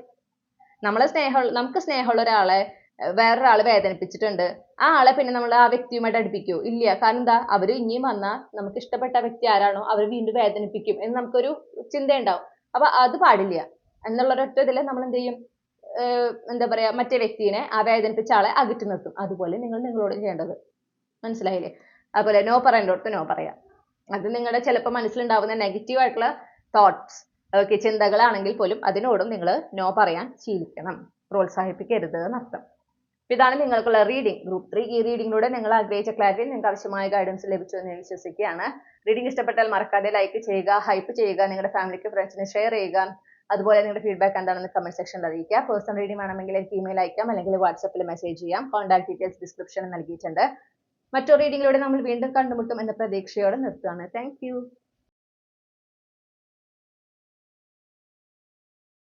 നമുക്ക് സ്നേഹമുള്ള ഒരാളെ വേറൊരാള് വേദനിപ്പിച്ചിട്ടുണ്ട്, ആ ആളെ പിന്നെ നമ്മൾ ആ വ്യക്തിയുമായിട്ട് അടുപ്പിക്കോ? ഇല്ല. കാരണം എന്താ, അവര് ഇനിയും വന്നാൽ നമുക്ക് ഇഷ്ടപ്പെട്ട വ്യക്തി ആരാണോ അവർ വീണ്ടും വേദനിപ്പിക്കും എന്ന് നമുക്കൊരു ചിന്തയുണ്ടാവും. അപ്പൊ അത് പാടില്ല എന്നുള്ളൊരൊറ്റ ഇതിൽ നമ്മൾ എന്ത് ചെയ്യും, എന്താ പറയാ, മറ്റേ വ്യക്തിനെ, ആ വേദനിപ്പിച്ച ആളെ അകറ്റി നിർത്തും. അതുപോലെ നിങ്ങൾ നിങ്ങളോട് ചെയ്യേണ്ടത്. മനസ്സിലായില്ലേ? അതുപോലെ നോ പറയേണ്ടടുത്ത് നോ പറയാം. അത് നിങ്ങളുടെ ചിലപ്പോൾ മനസ്സിലുണ്ടാവുന്ന നെഗറ്റീവ് ആയിട്ടുള്ള തോട്ട്സ്, ഓക്കെ, ചിന്തകളാണെങ്കിൽ പോലും അതിനോടും നിങ്ങൾ നോ പറയാൻ ശീലിക്കണം, പ്രോത്സാഹിപ്പിക്കരുത് എന്നർത്ഥം. ഇതാണ് നിങ്ങൾക്കുള്ള റീഡിംഗ്, ഗ്രൂപ്പ് 3. ഈ റീഡിങ്ങിലൂടെ നിങ്ങൾ ആഗ്രഹിച്ച ക്ലാരിറ്റി, നിങ്ങൾക്ക് ആവശ്യമായ ഗൈഡൻസ് ലഭിച്ചു എന്ന് ഞാൻ വിശ്വസിക്കുകയാണ്. റീഡിംഗ് ഇഷ്ടപ്പെട്ടാൽ മറക്കാതെ ലൈക്ക് ചെയ്യുക, ഹൈപ്പ് ചെയ്യുക, നിങ്ങളുടെ ഫാമിലിക്ക് ഫ്രണ്ട്സിന് ഷെയർ ചെയ്യുക. അതുപോലെ നിങ്ങളുടെ ഫീഡ്ബാക്ക് എന്താണെന്ന് കമന്റ് സെക്ഷനിൽ അറിയിക്കുക. പേഴ്സണൽ റീഡിംഗ് വേണമെങ്കിൽ എനിക്ക് ഇമെയിൽ അയക്കാം, അല്ലെങ്കിൽ വാട്സപ്പിൽ മെസ്സേജ് ചെയ്യാം. കോൺടാക്ട് ഡീറ്റെയിൽസ് ഡിസ്ക്രിപ്ഷനിൽ നൽകിയിട്ടുണ്ട്. മറ്റൊരു റീഡിംഗിലൂടെ നമ്മൾ വീണ്ടും കണ്ടുമുട്ടും എന്ന പ്രതീക്ഷയോടെ നിർത്തുകയാണ്. Thank you.